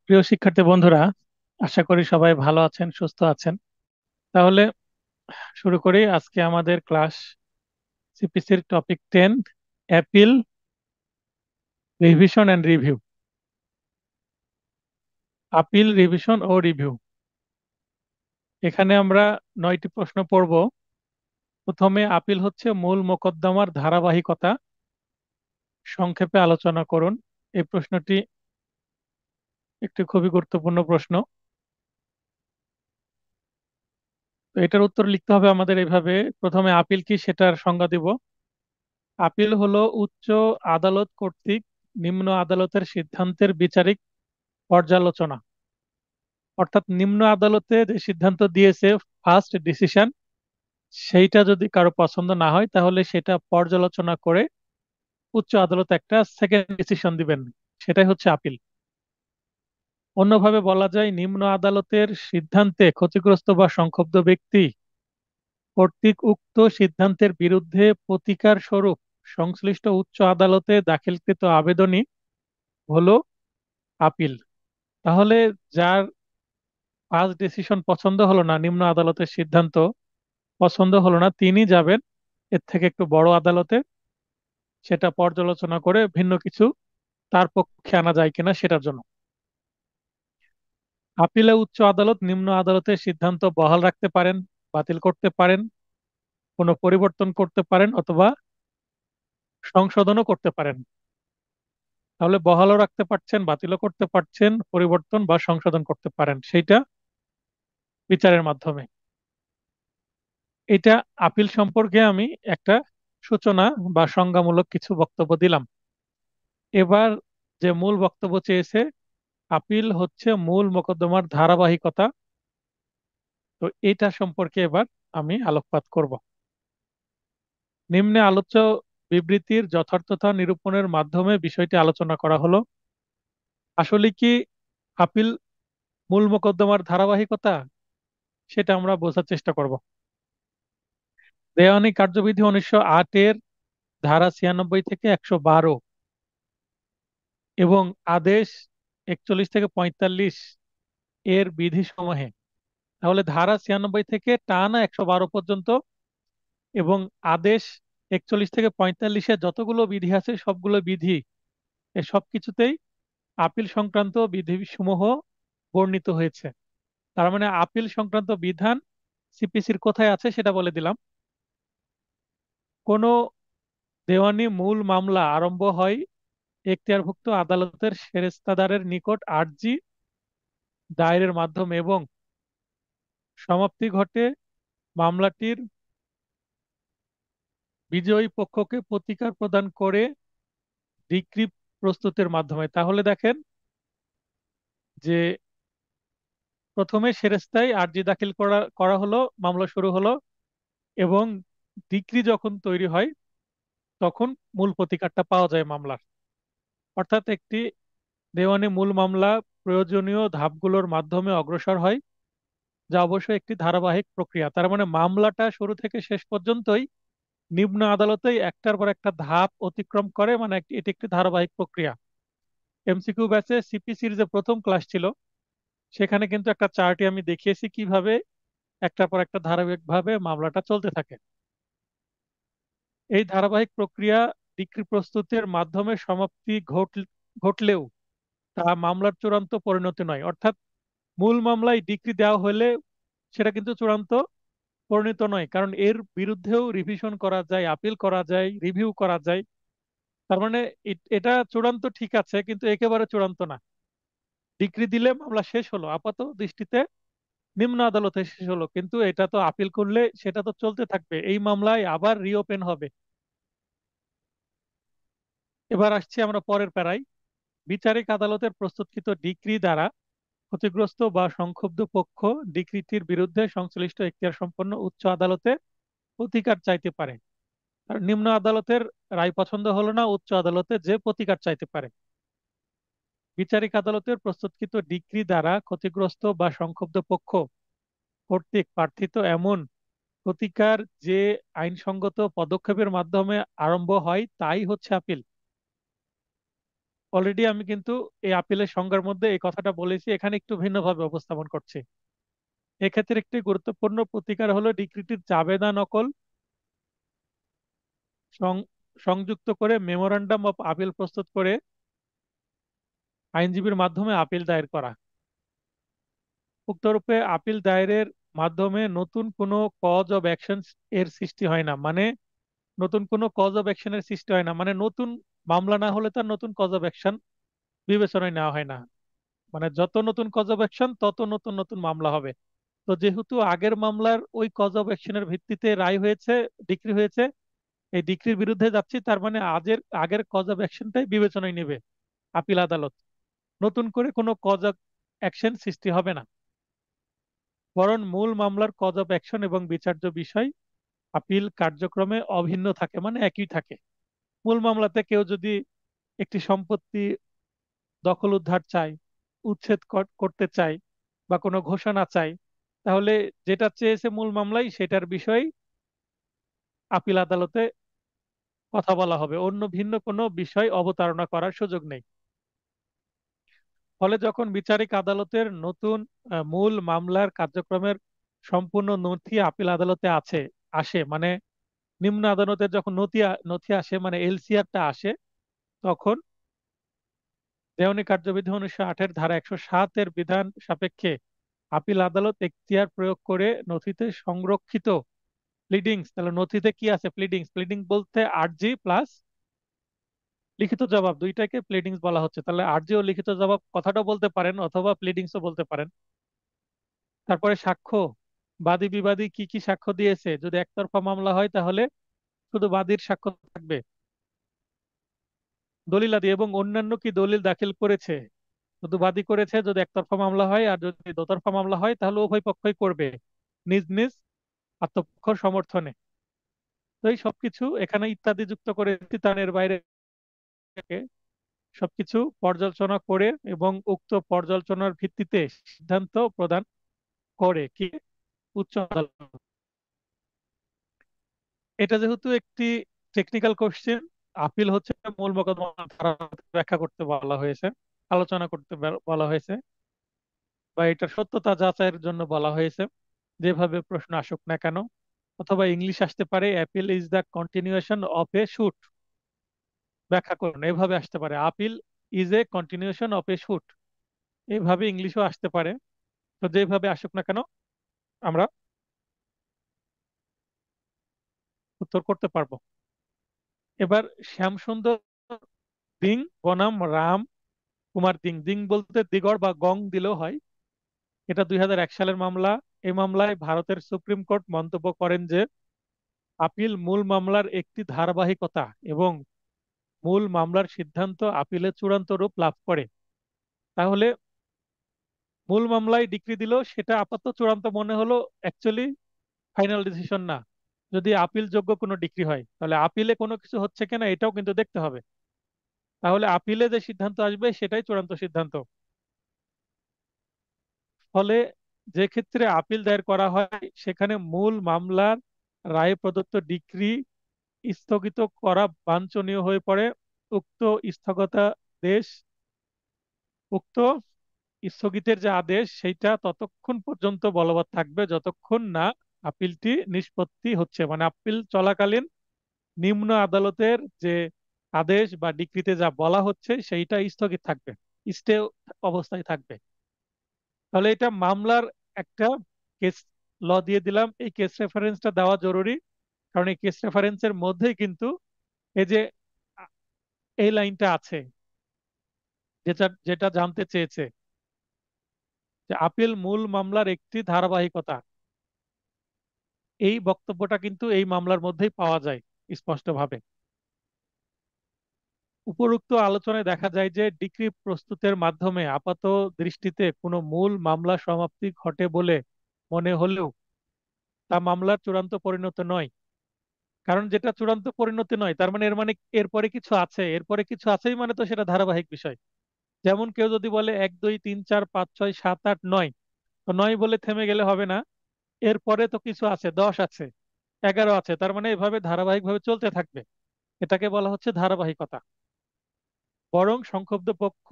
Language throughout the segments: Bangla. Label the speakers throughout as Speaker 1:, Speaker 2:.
Speaker 1: প্রিয় শিক্ষার্থী বন্ধুরা, আশা করি সবাই ভালো আছেন, সুস্থ আছেন। তাহলে শুরু করি আজকে আমাদের ক্লাস। সিপিসির topic 10, appeal revision and review. Appeal revision ও রিভিউ, এখানে আমরা 9টি প্রশ্ন পড়ব। প্রথমে, আপিল হচ্ছে মূল মোকদ্দমার ধারাবাহিকতা, সংক্ষেপে আলোচনা করুন। এই প্রশ্নটি একটি খুবই গুরুত্বপূর্ণ প্রশ্ন। তো এটার উত্তর লিখতে হবে আমাদের এইভাবে। প্রথমে আপিল কি সেটার সংজ্ঞা দিব। আপিল হলো উচ্চ আদালত কর্তৃক নিম্ন আদালতের সিদ্ধান্তের বিচারিক পর্যালোচনা। অর্থাৎ নিম্ন আদালতে যে সিদ্ধান্ত দিয়েছে, ফার্স্ট ডিসিশন, সেইটা যদি কারো পছন্দ না হয় তাহলে সেটা পর্যালোচনা করে উচ্চ আদালত একটা সেকেন্ড ডিসিশন দিবেন, সেটাই হচ্ছে আপিল। অন্যভাবে বলা যায়, নিম্ন আদালতের সিদ্ধান্তে ক্ষতিগ্রস্ত বা সংক্ষুব্ধ ব্যক্তি কর্তৃক উক্ত সিদ্ধান্তের বিরুদ্ধে প্রতিকার স্বরূপ সংশ্লিষ্ট উচ্চ আদালতে দাখিলকৃত আবেদনই হলো আপিল। তাহলে যার ফার্স্ট ডিসিশন পছন্দ হলো না, নিম্ন আদালতের সিদ্ধান্ত পছন্দ হলো না, তিনি যাবেন এর থেকে একটু বড় আদালতে, সেটা পর্যালোচনা করে ভিন্ন কিছু তার পক্ষে আনা যায় কিনা সেটার জন্য। আপিলে উচ্চ আদালত নিম্ন আদালতের সিদ্ধান্ত বহাল রাখতে পারেন, বাতিল করতে পারেন, কোনো পরিবর্তন করতে পারেন অথবা সংশোধনও করতে পারেন। তাহলে বহালও রাখতে পারছেন, বাতিলও করতে পারছেন, পরিবর্তন বা সংশোধন করতে পারেন, সেইটা বিচারের মাধ্যমে। এটা আপিল সম্পর্কে আমি একটা সূচনা বা সংজ্ঞামূলক কিছু বক্তব্য দিলাম। এবার যে মূল বক্তব্য চেয়েছে, আপিল হচ্ছে মূল মোকদ্দমার ধারাবাহিকতা। তো এটা সম্পর্কে এবার আমি আলোকপাত করব। নিম্নে আলোচ্য বিবৃতির যথার্থতা নিরূপণের মাধ্যমে বিষয়টি আলোচনা করা হলো। আসলে কি আপিল মূল মোকদ্দমার ধারাবাহিকতা, সেটা আমরা বোঝার চেষ্টা করব। দেওয়ানি কার্যবিধি 1908 এর ধারা 96 থেকে 112 এবং আদেশ 41 থেকে 45 এর বিধি সমূহে, তাহলে ধারা 96 থেকে টানা 112 পর্যন্ত এবং আদেশ 41 থেকে 45-এ যতগুলো বিধি আছে সবগুলো বিধি, এ সব কিছুতেই আপিল সংক্রান্ত বিধি সমূহ বর্ণিত হয়েছে। তার মানে আপিল সংক্রান্ত বিধান সিপিসির কোথায় আছে সেটা বলে দিলাম। কোনো দেওয়ানি মূল মামলা আরম্ভ হয় এখতিয়ারভুক্ত আদালতের সেরেস্তাদারের নিকট আর্জি দায়েরের মাধ্যমে এবং সমাপ্তি ঘটে মামলাটির বিজয়ী পক্ষকে প্রতিকার প্রদান করে ডিক্রি প্রস্তুতের মাধ্যমে। তাহলে দেখেন যে প্রথমে সেরেস্তায় আর্জি দাখিল করা করা হলো, মামলা শুরু হলো, এবং ডিক্রি যখন তৈরি হয় তখন মূল প্রতিকারটা পাওয়া যায় মামলার। অর্থাৎ একটি দেওয়ানি মূল মামলা প্রয়োজনীয় ধাপগুলোর মাধ্যমে অগ্রসর হয়, যা অবশ্যই একটি ধারাবাহিক প্রক্রিয়া। তার মানে মামলাটা শুরু থেকে শেষ পর্যন্তই নিম্ন আদালতেই একটার পর একটা ধাপ অতিক্রম করে, মানে এটি একটি ধারাবাহিক প্রক্রিয়া। এমসিকিউ ব্যাচে সিপিসির যে প্রথম ক্লাস ছিল, সেখানে কিন্তু একটা চার্টে আমি দেখিয়েছি কিভাবে একটার পর একটা ধারাবাহিকভাবে মামলাটা চলতে থাকে। এই ধারাবাহিক প্রক্রিয়া ডিক্রি প্রস্তুতের মাধ্যমে সমাপ্তি ঘটলেও তা মামলার চূড়ান্ত পরিণতি নয়। অর্থাৎ মূল মামলায় ডিক্রি দেওয়া হলে সেটা কিন্তু চূড়ান্ত পরিণত নয়, কারণ এর বিরুদ্ধেও রিভিশন করা যায়, আপিল করা যায়, রিভিউ করা যায়। তার মানে এটা চূড়ান্ত ঠিক আছে কিন্তু একেবারে চূড়ান্ত না। ডিক্রি দিলে মামলা শেষ হলো, আপাত দৃষ্টিতে নিম্ন আদালতে শেষ হলো, কিন্তু এটা তো আপিল করলে সেটা তো চলতে থাকবে, এই মামলায় আবার রিওপেন হবে। এবার আসছি আমরা পরের প্যারায়। বিচারিক আদালতের প্রস্তুতকৃত ডিক্রি দ্বারা ক্ষতিগ্রস্ত বা সংক্ষুব্ধ পক্ষ ডিক্রিটির বিরুদ্ধে সংশ্লিষ্ট এখতিয়ার সম্পন্ন উচ্চ আদালতে প্রতিকার চাইতে পারে। আর নিম্ন আদালতের রায় পছন্দ হলো না, উচ্চ আদালতে যে প্রতিকার চাইতে পারে। বিচারিক আদালতের প্রস্তুতকৃত ডিক্রি দ্বারা ক্ষতিগ্রস্ত বা সংক্ষুব্ধ পক্ষ কর্তৃক প্রার্থিত এমন প্রতিকার যে আইনসঙ্গত পদক্ষেপের মাধ্যমে আরম্ভ হয় তাই হচ্ছে আপিল। অলরেডি আমি কিন্তু এই আপিলের সংজ্ঞার মধ্যে এই কথাটা বলেছি, এখানে একটু ভিন্নভাবে উপস্থাপন করছি। এক্ষেত্রে একটি গুরুত্বপূর্ণ প্রতিকার হলো ডিক্রিটির জাবেদা নকল সং- সংযুক্ত করে মেমোরান্ডাম অফ আপিল প্রস্তুত করে আইনজীবীর মাধ্যমে আপিল দায়ের করা। উক্তরূপে আপিল দায়েরের মাধ্যমে নতুন কোনো কজ অব অ্যাকশন এর সৃষ্টি হয় না, মানে নতুন কোনো কজ অব অ্যাকশনের সৃষ্টি হয় না, মানে নতুন মামলা না হলে তার নতুন কজ অব অ্যাকশন বিবেচনায় নেওয়া হয় না। মানে যত নতুন কজ অব অ্যাকশন তত নতুন নতুন মামলা হবে। তো যেহেতু আগের মামলার ওই কজ অব অ্যাকশনের ভিত্তিতে রায় হয়েছে, ডিক্রি হয়েছে, এই ডিক্রির বিরুদ্ধে যাচ্ছি, তার মানে আগের আগের কজ অব অ্যাকশনটাই বিবেচনায় নেবে আপিল আদালত। নতুন করে কোনো কজ অব অ্যাকশন সৃষ্টি হবে না, বরং মূল মামলার কজ অব অ্যাকশন এবং বিচার্য বিষয় আপিল কার্যক্রমে অভিন্ন থাকে, মানে একই থাকে। মূল মামলাতে কেউ যদি একটি সম্পত্তি দখল উদ্ধার চায়, উচ্ছেদ করতে চায়, বা কোনো ঘোষণা চায়, তাহলে যেটা চেয়েছে মূল মামলায় সেটার বিষয় আপিল আদালতে কথা বলা হবে, অন্য ভিন্ন কোনো বিষয় অবতারণা করার সুযোগ নেই। ফলে যখন বিচারিক আদালতের নতুন মূল মামলার কার্যক্রমের সম্পূর্ণ নথি আপিল আদালতে আসে, মানে নিম্ন আদালতের যখন নথি আসে, মানে এলসিআরটা আসে, তখন দেওয়ানি কার্যবিধি 1908 ধারা 107 এর বিধান সাপেক্ষে আপিল আদালত এখতিয়ার প্রয়োগ করে নথিতে সংরক্ষিত প্লিডিংস, তাহলে নথিতে কি আছে? প্লিডিংস, প্লিডিং বলতে আরজি প্লাস লিখিত জবাব, দুইটাকে প্লিডিংস বলা হচ্ছে। তাহলে আরজি ও লিখিত জবাব কথাটা বলতে পারেন, অথবা প্লিডিংসও বলতে পারেন। তারপরে সাক্ষ্য, বাদী বিবাদী কি কি সাক্ষ্য দিয়েছে, যদি একতরফা মামলা হয় তাহলে শুধু বাদীর সাক্ষ্য থাকবে। দলিলাদি এবং অন্যান্য কি দলিল দাখিল করেছে, শুধু বাদী করেছে যদি একতরফা মামলা হয়, আর যদি দোতরফা মামলা হয় তাহলে উভয় পক্ষই করবে নিজ নিজ আত্মপক্ষ সমর্থনে। তো এই সবকিছু এখানে ইত্যাদি যুক্ত করে তানের বাইরে থেকে সবকিছু পর্যালোচনা করে এবং উক্ত পর্যালোচনার ভিত্তিতে সিদ্ধান্ত প্রদান করে কি উচ্চ আদালত। এটা যেহেতু একটি টেকনিক্যাল কোশ্চেন, আপিল হচ্ছে মূল মোকদ্দমার ধারা ব্যাখ্যা করতে বলা হয়েছে, আলোচনা করতে বলা হয়েছে, বা এটার সত্যতা যাচাইয়ের জন্য বলা হয়েছে, যেভাবে প্রশ্ন আসুক না কেন। অথবা ইংলিশ আসতে পারে, appeal is the continuation of A shoot. ব্যাখ্যা করুন, এভাবে আসতে পারে, appeal is a continuation of A shoot. এইভাবে ইংলিশও আসতে পারে। তো যেভাবে আসুক না কেন আমরা উত্তর করতে পারবো। এবার শ্যামসুন্দর দিং বনাম রাম কুমার দিং, দিং বলতে দিগড় বা গং দিলেও হয়, এটা 2001 সালের মামলা। এই মামলায় ভারতের সুপ্রিম কোর্ট মন্তব্য করেন যে আপিল মূল মামলার একটি ধারাবাহিকতা এবং মূল মামলার সিদ্ধান্ত আপিলের চূড়ান্ত রূপ লাভ করে। তাহলে মূল মামলায় ডিক্রি দিল, সেটা আপাতত চূড়ান্ত মনে হলো, অ্যাকচুয়ালি ফাইনাল ডিসিশন না। যদি আপিল যোগ্য কোনো ডিক্রি হয় তাহলে আপিলে কোনো কিছু হচ্ছে কিনা এটাও কিন্তু দেখতে হবে। তাহলে আপিলে যে সিদ্ধান্ত আসবে সেটাই চূড়ান্ত সিদ্ধান্ত। ফলে যে ক্ষেত্রে আপিল দায়ের করা হয় সেখানে মূল মামলার রায়ে প্রদত্ত ডিক্রি স্থগিত করা বাঞ্ছনীয় হয়ে পড়ে। উক্ত স্থগিতাদেশ উক্ত স্থগিতের যে আদেশ সেইটা ততক্ষণ পর্যন্ত বলবৎ থাকবে যতক্ষণ না আপিলটি নিষ্পত্তি হচ্ছে, মানে আপিল চলাকালীন নিম্ন আদালতের যে আদেশ বা ডিক্রিতে যা বলা হচ্ছে সেইটা স্থগিত থাকবে, স্টে অবস্থায় থাকবে। তাহলে এটা মামলার একটা কেস ল দিয়ে দিলাম, এই কেস রেফারেন্সটা দেওয়া জরুরি, কারণ এই কেস রেফারেন্সের মধ্যেই কিন্তু এই যে আ- এই লাইনটা আছে, যেটা যেটা জানতে চেয়েছে যে আপিল মূল মামলার একটি ধারাবাহিকতা, এই বক্তব্যটা কিন্তু এই মামলার মধ্যেই পাওয়া যায় স্পষ্টভাবে। উপরোক্ত আলোচনায় দেখা যায় যে ডিক্রি প্রস্তুতের মাধ্যমে আপাত দৃষ্টিতে কোনো মূল মামলা সমাপ্তি ঘটে বলে মনে হলেও তা মামলার চূড়ান্ত পরিণত নয়। কারণ যেটা চূড়ান্ত পরিণতি নয় তার মানে এর মানে এরপরে কিছু আছে, এরপরে কিছু আছেই মানে তো সেটা ধারাবাহিক বিষয়। যেমন কেউ যদি বলে 1 2 3 4 5 6 7 8 9, তো 9 বলে থেমে গেলে হবে না, এরপরে তো কিছু আছে, 10 আছে, 11 আছে, তার মানে এভাবে ধারাবাহিকভাবে চলতে থাকবে। এটাকে বলা হচ্ছে ধারাবাহিকতা। বরং সংক্ষুব্ধ পক্ষ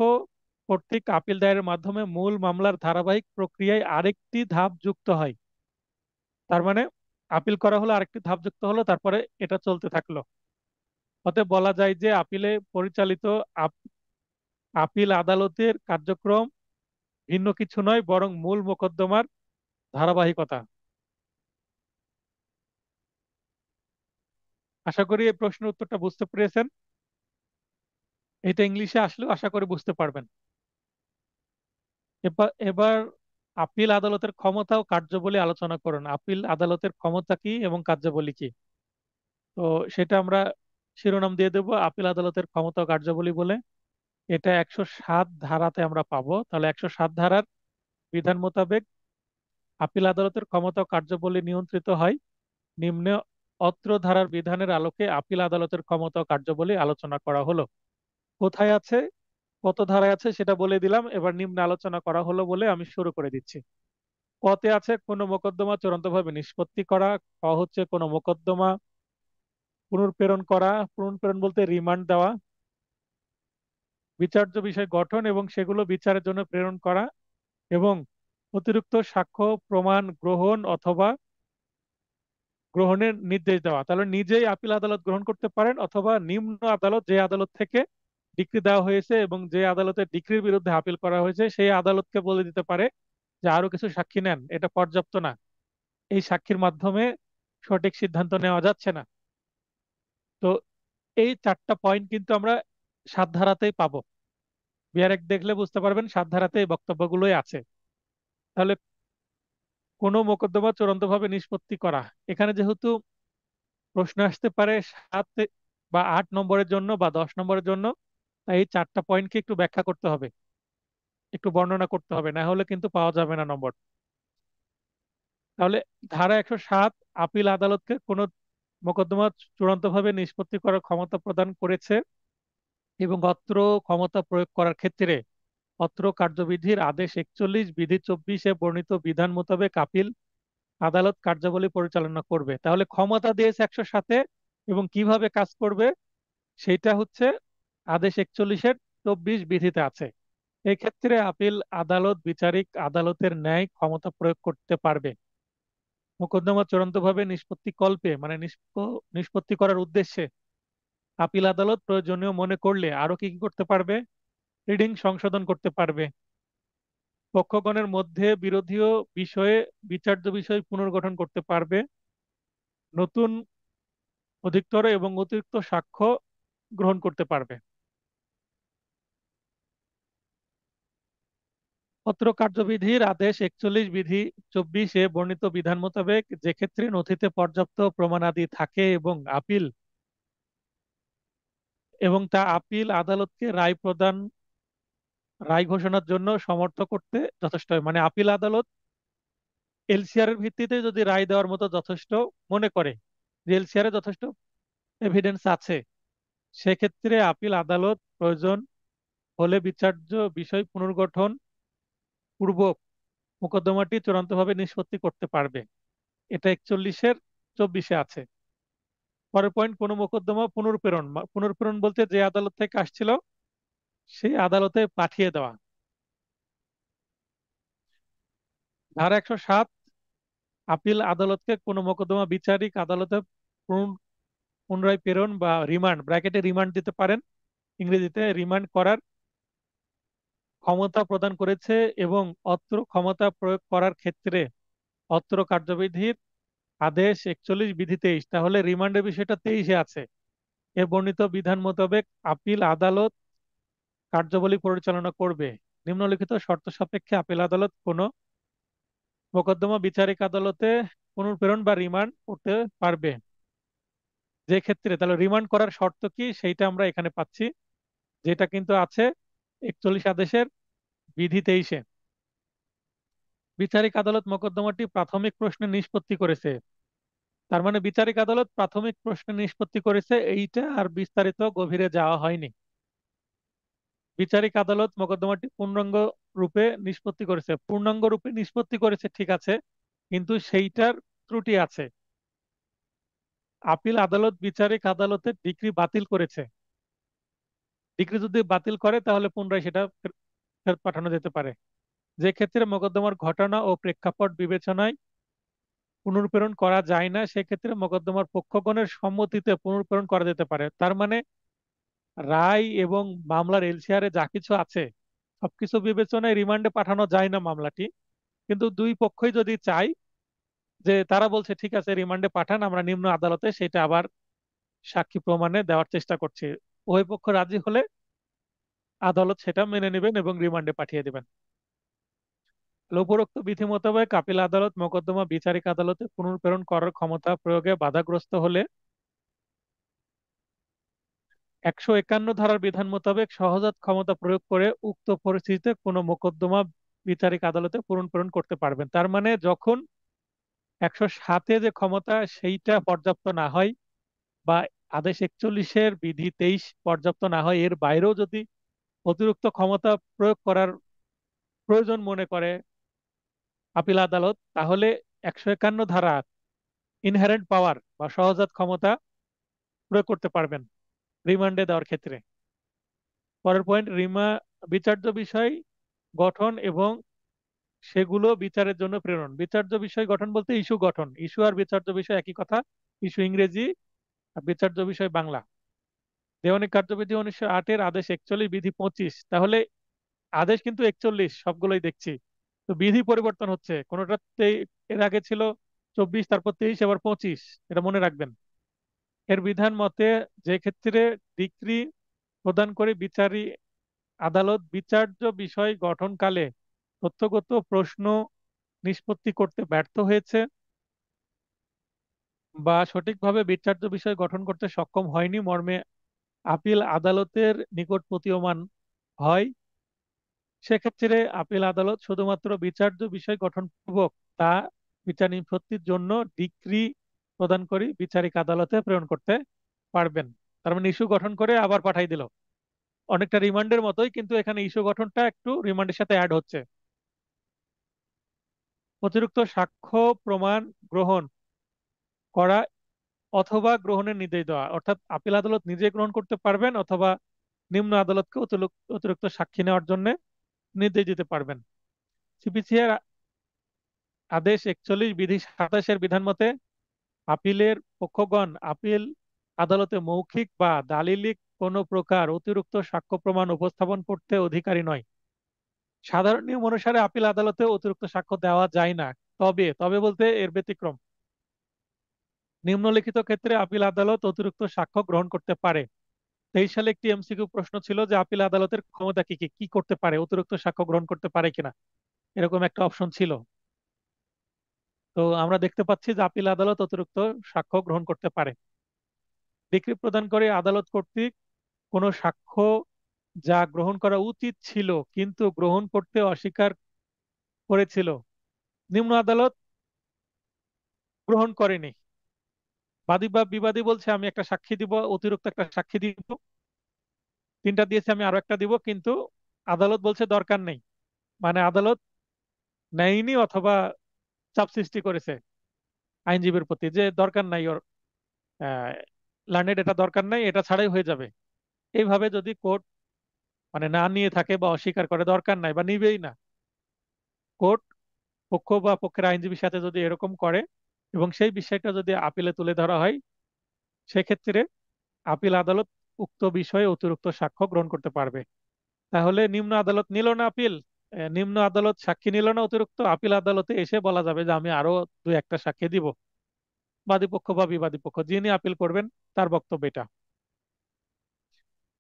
Speaker 1: কর্তৃক আপিল দায়েরের মাধ্যমে মূল মামলার ধারাবাহিক প্রক্রিয়ায় আরেকটি ধাপ যুক্ত হয়। তার মানে আপিল করা হলো, আরেকটি ধাপ যুক্ত হলো, তারপরে এটা চলতে থাকলো। অতএব বলা যায় যে আপিলে পরিচালিত আপ- আপিল আদালতের কার্যক্রম ভিন্ন কিছু নয়, বরং মূল মোকদ্দমার ধারাবাহিকতা। আশা করি এই প্রশ্নের উত্তরটা বুঝতে পেরেছেন। এটা ইংলিশে আসলেও আশা করি বুঝতে পারবেন। এবার আপিল আদালতের ক্ষমতা ও কার্যাবলী আলোচনা করুন। আপিল আদালতের ক্ষমতা কি এবং কার্যাবলী কি? তো সেটা আমরা শিরোনাম দিয়ে দেব আপিল আদালতের ক্ষমতা ও কার্যাবলী বলে। এটা 107 ধারাতে আমরা পাবো। তাহলে 107 ধারার বিধান মোতাবেক আপিল আদালতের ক্ষমতা ও কার্যাবলী নিয়ন্ত্রিত হয়। নিম্নে অত্র ধারার বিধানের আলোকে আপিল আদালতের ক্ষমতা ও কার্যাবলী আলোচনা করা হলো। কোথায় আছে, কত ধারায় আছে সেটা বলে দিলাম। এবার নিম্নে আলোচনা করা হলো বলে আমি শুরু করে দিচ্ছি। কতে আছে কোনো মোকদ্দমা চূড়ান্তভাবে নিষ্পত্তি করা। ক হচ্ছে কোনো মোকদ্দমা পুনর্প্রেরণ করা। পুনর্প্রেরণ বলতে রিমান্ড দেওয়া। বিচার্য বিষয় গঠন এবং সেগুলো বিচারের জন্য প্রেরণ করা, এবং অতিরিক্ত সাক্ষ্য প্রমাণ গ্রহণ অথবা গ্রহণের নির্দেশ দেওয়া। তাহলে নিজেই আপিল আদালত গ্রহণ করতে পারেন, অথবা নিম্ন আদালত, যে আদালত থেকে ডিক্রি দেওয়া হয়েছে এবং যে আদালতের ডিক্রির বিরুদ্ধে আপিল করা হয়েছে, সেই আদালতকে বলে দিতে পারে যে আরো কিছু সাক্ষী নেন, এটা পর্যাপ্ত না, এই সাক্ষীর মাধ্যমে সঠিক সিদ্ধান্ত নেওয়া যাচ্ছে না। তো এই চারটা পয়েন্ট কিন্তু আমরা 7 ধারাতেই পাবো। বিআর এক দেখলে বুঝতে পারবেন 7 ধারাতে এই বক্তব্যগুলোই আছে। তাহলে কোনো মোকদ্দমা চূড়ান্তভাবে নিষ্পত্তি করা, এখানে যেহেতু প্রশ্ন আসতে পারে 7 বা 8 নম্বরের জন্য বা 10 নম্বরের জন্য, তাই এই চারটা পয়েন্টকে একটু ব্যাখ্যা করতে হবে, একটু বর্ণনা করতে হবে, না হলে কিন্তু পাওয়া যাবে না নম্বর। তাহলে ধারা 107 আপিল আদালতকে কোনো মোকদ্দমা চূড়ান্তভাবে নিষ্পত্তি করার ক্ষমতা প্রদান করেছে, এবং অত্র ক্ষমতা প্রয়োগ করার ক্ষেত্রে অত্র কার্যবিধির আদেশ 41 বিধি 24-এ বর্ণিত বিধান মোতাবেক আপিল আদালত কার্যাবলী পরিচালনা করবে। তাহলে ক্ষমতা দিয়েছে 107-এ, এবং কিভাবে কাজ করবে সেইটা হচ্ছে আদেশ 41-এর 24 বিধিতে আছে। এই ক্ষেত্রে আপিল আদালত বিচারিক আদালতের ন্যায় ক্ষমতা প্রয়োগ করতে পারবে। মোকদ্দমা চূড়ান্তভাবে নিষ্পত্তি কল্পে, মানে নিষ্পত্তি করার উদ্দেশ্যে আপিল আদালত প্রয়োজনীয় মনে করলে আরো কি কি করতে পারবে? রিডিং সংশোধন করতে পারবে। পক্ষগণের মধ্যে বিরোধীয় বিষয়ে বিচার্য বিষয় পুনর্গঠন করতে পারবে। নতুন অধিকতর এবং অতিরিক্ত সাক্ষ্য গ্রহণ করতে পারবে। পত্র কার্যবিধির আদেশ 41 বিধি 24-এ বর্ণিত বিধান মোতাবেক যে ক্ষেত্রে নথিতে পর্যাপ্ত প্রমাণাদি থাকে এবং তা আপিল আদালতকে রায় ঘোষণার জন্য সমর্থ করতে যথেষ্ট হয়। মানে আপিল আদালত এলসিআর এর ভিত্তিতে যদি রায় দেওয়ার মতো যথেষ্ট মনে করে, যে এলসিআর এ যথেষ্ট এভিডেন্স আছে, সেক্ষেত্রে আপিল আদালত প্রয়োজন হলে বিচার্য বিষয় পুনর্গঠন পূর্বক মোকদ্দমাটি চূড়ান্তভাবে নিষ্পত্তি করতে পারবে। এটা 41-এর 24-এ আছে। পরের পয়েন্ট, কোন মোকদ্দমা পুনর্প্রেরণ। পুনর্প্রেরণ বলতে যে আদালত থেকে আসছিল সেই আদালতে পাঠিয়ে দেওয়া। ধারা 107 আপিল আদালতকে কোনো মোকদ্দমা বিচারিক আদালতে পুনরায় প্রেরণ বা রিমান্ড, ব্র্যাকেটে রিমান্ড দিতে পারেন, ইংরেজিতে রিমান্ড করার ক্ষমতা প্রদান করেছে, এবং অত্র ক্ষমতা প্রয়োগ করার ক্ষেত্রে অত্র কার্যবিধির আদেশ 41 বিধি 23, তাহলে রিমান্ডের বিষয়টা 23-এ আছে। এ বর্ণিত বিধান মোতাবেক আপিল আদালত কার্যাবলী পরিচালনা করবে। নিম্নলিখিত শর্ত সাপেক্ষে আপিল আদালত কোনো মোকদ্দমা বিচারিক আদালতে পুনর্প্রেরণ বা রিমান্ড করতে পারবে। যে ক্ষেত্রে, তাহলে রিমান্ড করার শর্ত কি সেইটা আমরা এখানে পাচ্ছি, যেটা কিন্তু আছে 41 আদেশের বিধি 23-এ। বিচারিক আদালত মোকদ্দমাটি প্রাথমিক প্রশ্নে নিষ্পত্তি করেছে। তার মানে বিচারিক আদালত প্রাথমিক প্রশ্নে নিষ্পত্তি করেছে, এইটা আর বিস্তারিত গভীরে যাওয়া হয়নি। বিচারিক আদালত মোকদ্দমাটি পূর্ণাঙ্গ রূপে নিষ্পত্তি করেছে। পূর্ণাঙ্গ রূপে নিষ্পত্তি করেছে ঠিক আছে, কিন্তু সেইটার ত্রুটি আছে। আপিল আদালত বিচারিক আদালতের ডিক্রি বাতিল করেছে। ডিক্রি যদি বাতিল করে তাহলে পুনরায় সেটা ফেরত পাঠানো যেতে পারে। যে ক্ষেত্রে মোকদ্দমার ঘটনা ও প্রেক্ষাপট বিবেচনায় পুনর্প্রেরণ করা যায় না, সেক্ষেত্রে মোকদ্দমার পক্ষগণের সম্মতিতে পুনর্প্রেরণ করা যেতে পারে। তার মানে রায় এবং মামলার এলসিআরে যা কিছু আছে সবকিছু বিবেচনায় রিমান্ডে পাঠানো যায় না মামলাটি, কিন্তু দুই পক্ষই যদি চায়, যে তারা বলছে ঠিক আছে রিমান্ডে পাঠান, আমরা নিম্ন আদালতে সেটা আবার সাক্ষী প্রমাণে দেওয়ার চেষ্টা করছি, উভয় পক্ষ রাজি হলে আদালত সেটা মেনে নেবেন এবং রিমান্ডে পাঠিয়ে দেবেন। উপরোক্ত বিধি মোতাবেক আপিল আদালত মোকদ্দমা বিচারিক আদালতে পুনর্প্রেরণ করার ক্ষমতা প্রয়োগে বাধাগ্রস্ত হলে 151 ধারার বিধান মোতাবেক সহজাত ক্ষমতা প্রয়োগ করে উক্ত পরিস্থিতিতে কোনো মোকদ্দমা বিচারিক আদালতে পুনর্প্রেরণ করতে পারবেন। তার মানে যখন 107-এ যে ক্ষমতা সেইটা পর্যাপ্ত না হয়, বা আদেশ 41-এর বিধি 23 পর্যাপ্ত না হয়, এর বাইরেও যদি অতিরিক্ত ক্ষমতা প্রয়োগ করার প্রয়োজন মনে করে আপিল আদালত, তাহলে 151 ধারা ইনহেরেন্ট পাওয়ার বা সহজাত ক্ষমতা প্রয়োগ করতে পারবেন রিমান্ডে দেওয়ার ক্ষেত্রে। পরের পয়েন্ট, বিচার্য বিষয় গঠন এবং সেগুলো বিচারের জন্য প্রেরণ। বিচার্য বিষয় গঠন বলতে ইস্যু গঠন, ইস্যু আর বিচার্য বিষয় একই কথা। ইস্যু ইংরেজি আর বিচার্য বিষয় বাংলা। দেওয়ানি কার্যবিধি 1908-এর আদেশ 41 বিধি 25, তাহলে আদেশ কিন্তু 41 সবগুলোই দেখছি, তো বিধি পরিবর্তন হচ্ছে কোনোটাতে। এর আগে ছিল 24, তারপর 23, এবার 25, এটা মনে রাখবেন। এর বিধান মতে যে ক্ষেত্রে ডিক্রি প্রদান করে বিচারী আদালত বিচার্য বিষয় গঠনকালে তথ্যগত প্রশ্ন নিষ্পত্তি করতে ব্যর্থ হয়েছে বা সঠিকভাবে বিচার্য বিষয় গঠন করতে সক্ষম হয়নি মর্মে আপিল আদালতের নিকট প্রতীয়মান হয়, সেক্ষেত্রে আপিল আদালত শুধুমাত্র বিচার্য বিষয় গঠনপূর্বক তা বিচার নিষ্পত্তির জন্য ডিক্রি প্রদান করে বিচারিক আদালতে প্রেরণ করতে পারবেন। তার মানে ইস্যু গঠন করে আবার পাঠাই দিল, অনেকটা রিমান্ডের মতোই, কিন্তু এখানে ইস্যু গঠনটা একটু রিমান্ডের সাথে অ্যাড হচ্ছে। অতিরিক্ত সাক্ষ্য প্রমাণ গ্রহণ করা অথবা গ্রহণের নির্দেশ দেওয়া, অর্থাৎ আপিল আদালত নিজে গ্রহণ করতে পারবেন অথবা নিম্ন আদালতকে অতিরিক্ত সাক্ষী নেওয়ার জন্য নির্দেশ দিতে পারবেন। সিপিসিআর আদেশ 41 বিধি 27-এর বিধান মতে আপিলের পক্ষগণ আপিল আদালতে মৌখিক বা দালিলিক কোনো প্রকার অতিরিক্ত সাক্ষ্য প্রমাণ উপস্থাপন করতে অধিকারী নয়। সাধারণ নিয়ম অনুসারে আপিল আদালতে অতিরিক্ত সাক্ষ্য দেওয়া যায় না, তবে তবে বলতে এর ব্যতিক্রম। নিম্নলিখিত ক্ষেত্রে আপিল আদালত অতিরিক্ত সাক্ষ্য গ্রহণ করতে পারে। 23 সালে একটি এমসিকিউ প্রশ্ন ছিল যে আপিল আদালতের ক্ষমতা কি কি কি করতে পারে, অতিরিক্ত সাক্ষ্য গ্রহণ করতে পারে কিনা, এরকম একটা অপশন ছিল। তো আমরা দেখতে পাচ্ছি যে আপিল আদালত অতিরিক্ত সাক্ষ্য গ্রহণ করতে পারে। ডিক্রি প্রদান করে আদালত কর্তৃক কোনো সাক্ষ্য যা গ্রহণ করা উচিত ছিল কিন্তু গ্রহণ করতে অস্বীকার করেছিল, নিম্ন আদালত গ্রহণ করেনি। বাদী বা বিবাদী বলছে আমি একটা সাক্ষী দিব, অতিরিক্ত একটা সাক্ষী দিব, তিনটা দিয়েছে আমি আরো একটা দিব, কিন্তু আদালত বলছে দরকার নেই। মানে আদালত নেয়নি অথবা চাপ সৃষ্টি করেছে আইনজীবীর প্রতি যে দরকার নাই ওর, লার্নেড এটা দরকার নাই, এটা ছাড়াই হয়ে যাবে। এইভাবে যদি কোর্ট মানে না নিয়ে থাকে বা অস্বীকার করে দরকার নাই বা নিবেই না, কোর্ট পক্ষ বা পক্ষের আইনজীবীর সাথে যদি এরকম করে এবং সেই বিষয়টা যদি আপিলে তুলে ধরা হয়, সেক্ষেত্রে আপিল আদালত উক্ত বিষয়ে অতিরিক্ত সাক্ষ্য গ্রহণ করতে পারবে। তাহলে নিম্ন আদালত নিল না আপিল, নিম্ন আদালত সাক্ষী নিল না অতিরিক্ত, আপিল আদালতে এসে বলা যাবে যে আমি আরো দুই একটা সাক্ষী দিব। বাদী পক্ষ বা বিবাদী পক্ষ যিনি আপিল করবেন তার বক্তব্য এটা।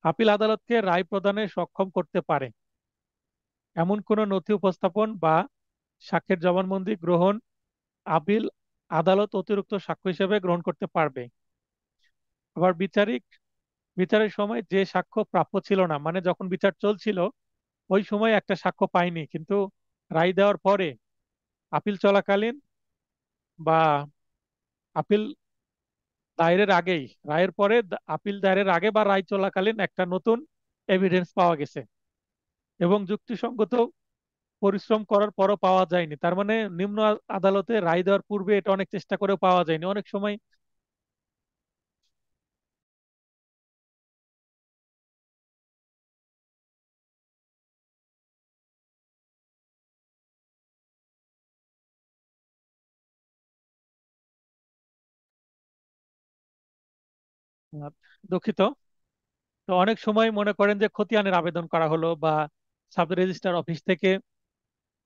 Speaker 1: আপিল আদালতকে রায় প্রদানে সক্ষম করতে পারে এমন কোন নথি উপস্থাপন বা সাক্ষ্যের জবানবন্দি গ্রহণ আপিল আদালত অতিরিক্ত সাক্ষ্য হিসেবে গ্রহণ করতে পারবে। আবার বিচারের সময় যে সাক্ষ্য প্রাপ্য ছিল না, মানে যখন বিচার চলছিল ওই সময় একটা সাক্ষ্য পাইনি, কিন্তু রায় দেওয়ার পরে আপিল চলাকালীন বা আপিল দায়েরের আগেই, রায়ের পরে আপিল দায়েরের আগে বা রায় চলাকালীন একটা নতুন এভিডেন্স পাওয়া গেছে এবং যুক্তিসঙ্গত পরিশ্রম করার পরও পাওয়া যায়নি, তার মানে নিম্ন আদালতে রায় দেওয়ার পূর্বে এটা অনেক চেষ্টা করেও পাওয়া যায়নি। অনেক সময় আহ, দুঃখিত। তো অনেক সময় মনে করেন যে খতিয়ানের আবেদন করা হলো, বা সাব রেজিস্ট্রার অফিস থেকে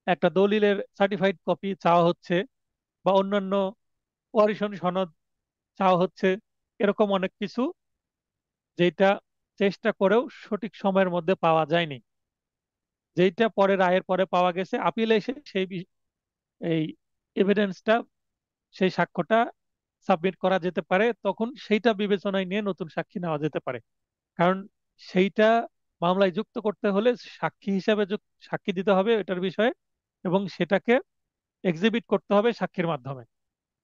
Speaker 1: একটা দলিলের সার্টিফাইড কপি চাওয়া হচ্ছে, বা অন্যান্য ওয়ারিশন সনদ চাওয়া হচ্ছে, এরকম অনেক কিছু যেটা চেষ্টা করেও সঠিক সময়ের মধ্যে পাওয়া যায়নি, যেটা পরে রায়ের পরে পাওয়া গেছে, আপিলে এসে এই এভিডেন্সটা, সেই সাক্ষ্যটা সাবমিট করা যেতে পারে, তখন সেইটা বিবেচনায় নিয়ে নতুন সাক্ষী নেওয়া যেতে পারে। কারণ সেইটা মামলায় যুক্ত করতে হলে সাক্ষী হিসাবে সাক্ষী দিতে হবে এটার বিষয়ে, এবং সেটাকে এক্সিবিট করতে হবে সাক্ষীর মাধ্যমে।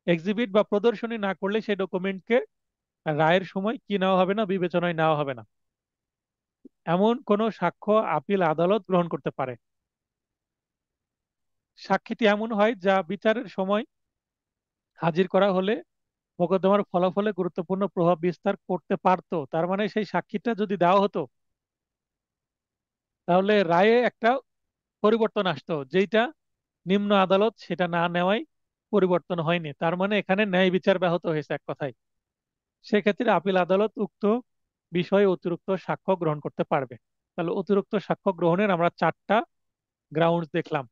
Speaker 1: এক্সিবিট বা প্রদর্শনী না করলে সেই ডকুমেন্টকে রায়ের সময় কি নেওয়া হবে না, বিবেচনায় নেওয়া হবে না। এমন কোনো সাক্ষ্য আপিল আদালত গ্রহণ করতে পারে। সাক্ষীটি এমন হয় যা বিচারের সময় হাজির করা হলে মোকদ্দমার ফলাফলে গুরুত্বপূর্ণ প্রভাব বিস্তার করতে পারতো। তার মানে সেই সাক্ষীটা যদি দেওয়া হতো, তাহলে রায়ে একটা পরিবর্তন আসতো, যেটা নিম্ন আদালত সেটা না নেওয়ায় পরিবর্তন হয়নি। তার মানে এখানে ন্যায় বিচার ব্যাহত হয়েছে এক কথায়। সেক্ষেত্রে আপিল আদালত উক্ত বিষয়ে অতিরিক্ত সাক্ষ্য গ্রহণ করতে পারবে। তাহলে অতিরিক্ত সাক্ষ্য গ্রহণের আমরা চারটা গ্রাউন্ডস দেখলাম।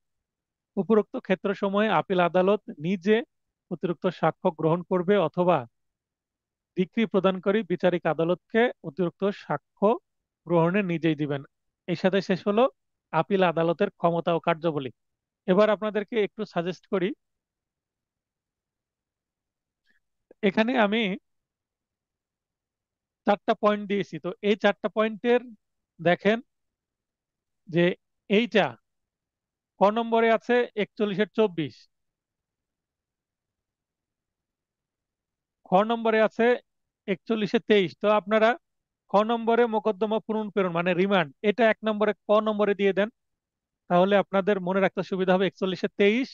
Speaker 1: উপরোক্ত ক্ষেত্রসমূহে আপিল আদালত নিজে অতিরিক্ত সাক্ষ্য গ্রহণ করবে, অথবা ডিক্রি প্রদানকারী বিচারিক আদালতকে অতিরিক্ত সাক্ষ্য গ্রহণে নিজেই দিবেন। এই সাথে শেষ হলো আপিল আদালতের ক্ষমতা ও কার্যাবলী। এবার আপনাদেরকে একটু সাজেস্ট করি। এখানে আমি চারটা পয়েন্ট দিয়েছি, তো এই চারটা পয়েন্টের দেখেন যে এইটা ক নম্বরে আছে 41-24, খ নম্বরে আছে 41-23। তো আপনারা খ নম্বরে মোকদ্দমা পুনঃপ্রেরণ মানে রিমান্ড, এটা এক নম্বরে ক নম্বরে দিয়ে দেন। তাহলে আপনাদের মনে রাখতে সুবিধা হবে 41-23,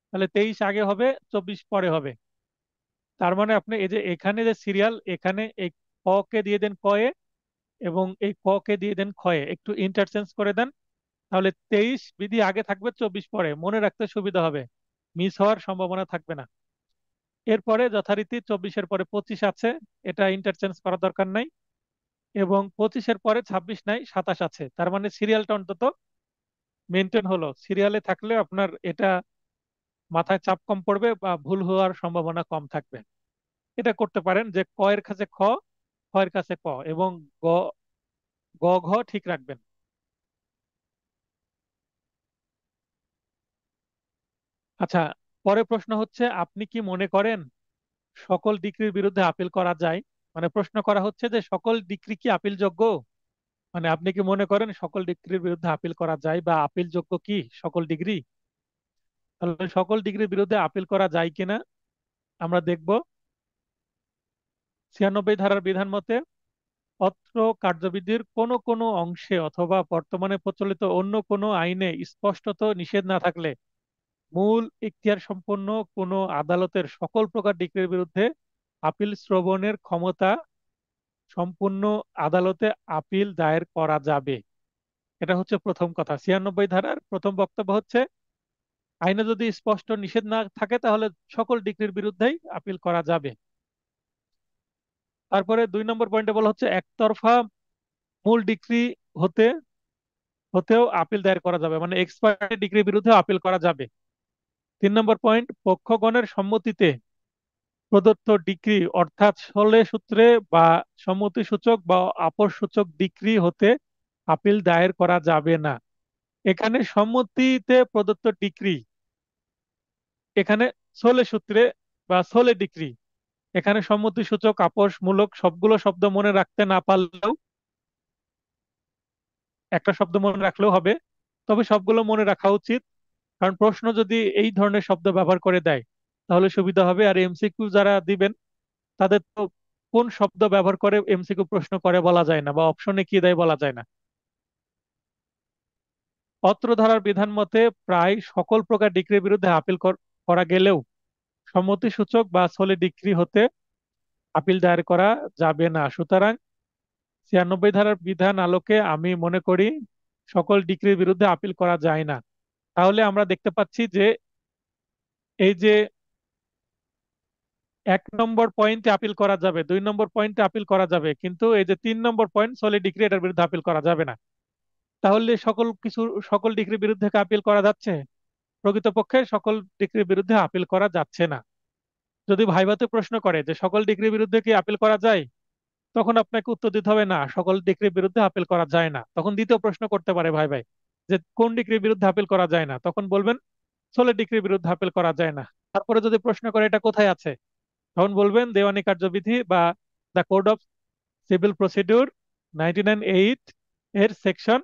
Speaker 1: তাহলে 23 আগে হবে, 24 পরে হবে। তার মানে আপনি এই যে এখানে যে সিরিয়াল, এখানে এই ক কে দিয়ে দেন কয়ে, এবং এই ক কে দিয়ে দেন খয়ে, একটু ইন্টারচেঞ্জ করে দেন। তাহলে 23 বিধি আগে থাকবে, 24 পরে, মনে রাখতে সুবিধা হবে, মিস হওয়ার সম্ভাবনা থাকবে না। এরপরে যথারীতি 24-এর পরে 25 আছে, এটা ইন্টারচেঞ্জ করার দরকার নাই। এবং 25-এর পরে 26 নাই, 27 আছে। তার মানে সিরিয়ালটা অন্তত মেনটেন হলো। সিরিয়ালে থাকলে আপনার এটা মাথায় চাপ কম পড়বে, বা ভুল হওয়ার সম্ভাবনা কম থাকবে। এটা করতে পারেন যে ক এর কাছে খ, খ এর কাছে ক, এবং গ, গ ঘ ঠিক রাখবেন। আচ্ছা, পরে প্রশ্ন হচ্ছে, আপনি কি মনে করেন সকল ডিক্রির বিরুদ্ধে আপিল করা যায়? মানে প্রশ্ন করা হচ্ছে যে সকল ডিক্রি কি আপিলযোগ্য, মানে আপনি কি মনে করেন সকল ডিগ্রির বিরুদ্ধে আপিল করা যায়, বা আপিল যোগ্য কি সকল ডিগ্রি? তাহলে সকল ডিগ্রির বিরুদ্ধে আপিল করা যায় কিনা আমরা দেখব। 96 ধারার বিধান মতে অত্র কার্যবিধির কোনো কোনো অংশে অথবা বর্তমানে প্রচলিত অন্য কোনো আইনে স্পষ্টত নিষেধ না থাকলে মূল ইখতিয়ার সম্পন্ন কোনো আদালতের সকল প্রকার ডিক্রির বিরুদ্ধে আপিল শ্রবণের ক্ষমতা সম্পূর্ণ আদালতে আপিল দায়ের করা যাবে। এটা হচ্ছে প্রথম কথা। 96 ধারার প্রথম বক্তব্য হচ্ছে, আইনে যদি স্পষ্ট নিষেধ না থাকে তাহলে সকল ডিক্রির বিরুদ্ধেই আপিল করা যাবে। তারপরে 2 নম্বর পয়েন্টে বলা হচ্ছে একতরফা মূল ডিক্রি হতে হতেও আপিল দায়ের করা যাবে, মানে এক্সপায়ারি ডিক্রির বিরুদ্ধে আপিল করা যাবে। 3 নম্বর পয়েন্ট, পক্ষগণের সম্মতিতে প্রদত্ত ডিক্রি অর্থাৎ সলে সূত্রে বা সম্মতি সূচক বা আপস সূচক ডিক্রি হতে আপিল দায়ের করা যাবে না। এখানে সম্মতিতে প্রদত্ত ডিক্রি, এখানে সলে সূত্রে বা সলে ডিক্রি, এখানে সম্মতি সূচক আপোষমূলক সবগুলো শব্দ মনে রাখতে না পারলেও একটা শব্দ মনে রাখলেও হবে, তবে সবগুলো মনে রাখা উচিত। কারণ প্রশ্ন যদি এই ধরনের শব্দ ব্যবহার করে দেয় তাহলে সুবিধা হবে। আর এমসিকিউ যারা দিবেন তাদের তো কোন শব্দ ব্যবহার করে এমসিকিউ প্রশ্ন করে বলা যায় না, বা অপশনে কি দেয় বলা যায় না। অত্র ধারার বিধান মতে প্রায় সকল প্রকার ডিক্রির বিরুদ্ধে আপিল করা গেলেও সম্মতি সূচক বা সলে ডিক্রি হতে আপিল দায়ের করা যাবে না। সুতরাং 96 ধারার বিধান আলোকে আমি মনে করি সকল ডিক্রির বিরুদ্ধে আপিল করা যায় না। তাহলে আমরা দেখতে পাচ্ছি যে এই যে 1 নম্বর পয়েন্টে আপিল করা যাবে, 2 নম্বর পয়েন্টে আপিল করা যাবে, কিন্তু এই যে 3 নম্বর পয়েন্ট সলিড ডিগ্রি, এটার বিরুদ্ধে আপিল করা যাবে না। তাহলে সকল ডিগ্রির বিরুদ্ধে কি আপিল করা যাচ্ছে? প্রকৃতপক্ষে সকল ডিগ্রির বিরুদ্ধে আপিল করা যাচ্ছে না। যদি ভাইভাতে প্রশ্ন করে যে সকল ডিগ্রির বিরুদ্ধে কি আপিল করা যায়, তখন আপনাকে উত্তর দিতে হবে না, সকল ডিগ্রির বিরুদ্ধে আপিল করা যায় না। তখন দ্বিতীয় প্রশ্ন করতে পারে ভাই ভাই, যে কোন ডিগ্রির বিরুদ্ধে আপিল করা যায় না, তখন বলবেন সলিড ডিগ্রির বিরুদ্ধে আপিল করা যায় না। তারপরে যদি প্রশ্ন করে এটা কোথায় আছে, তখন বলবেন দেওয়ানি কার্যবিধি বা the code of civil procedure 99(8) এর সেকশন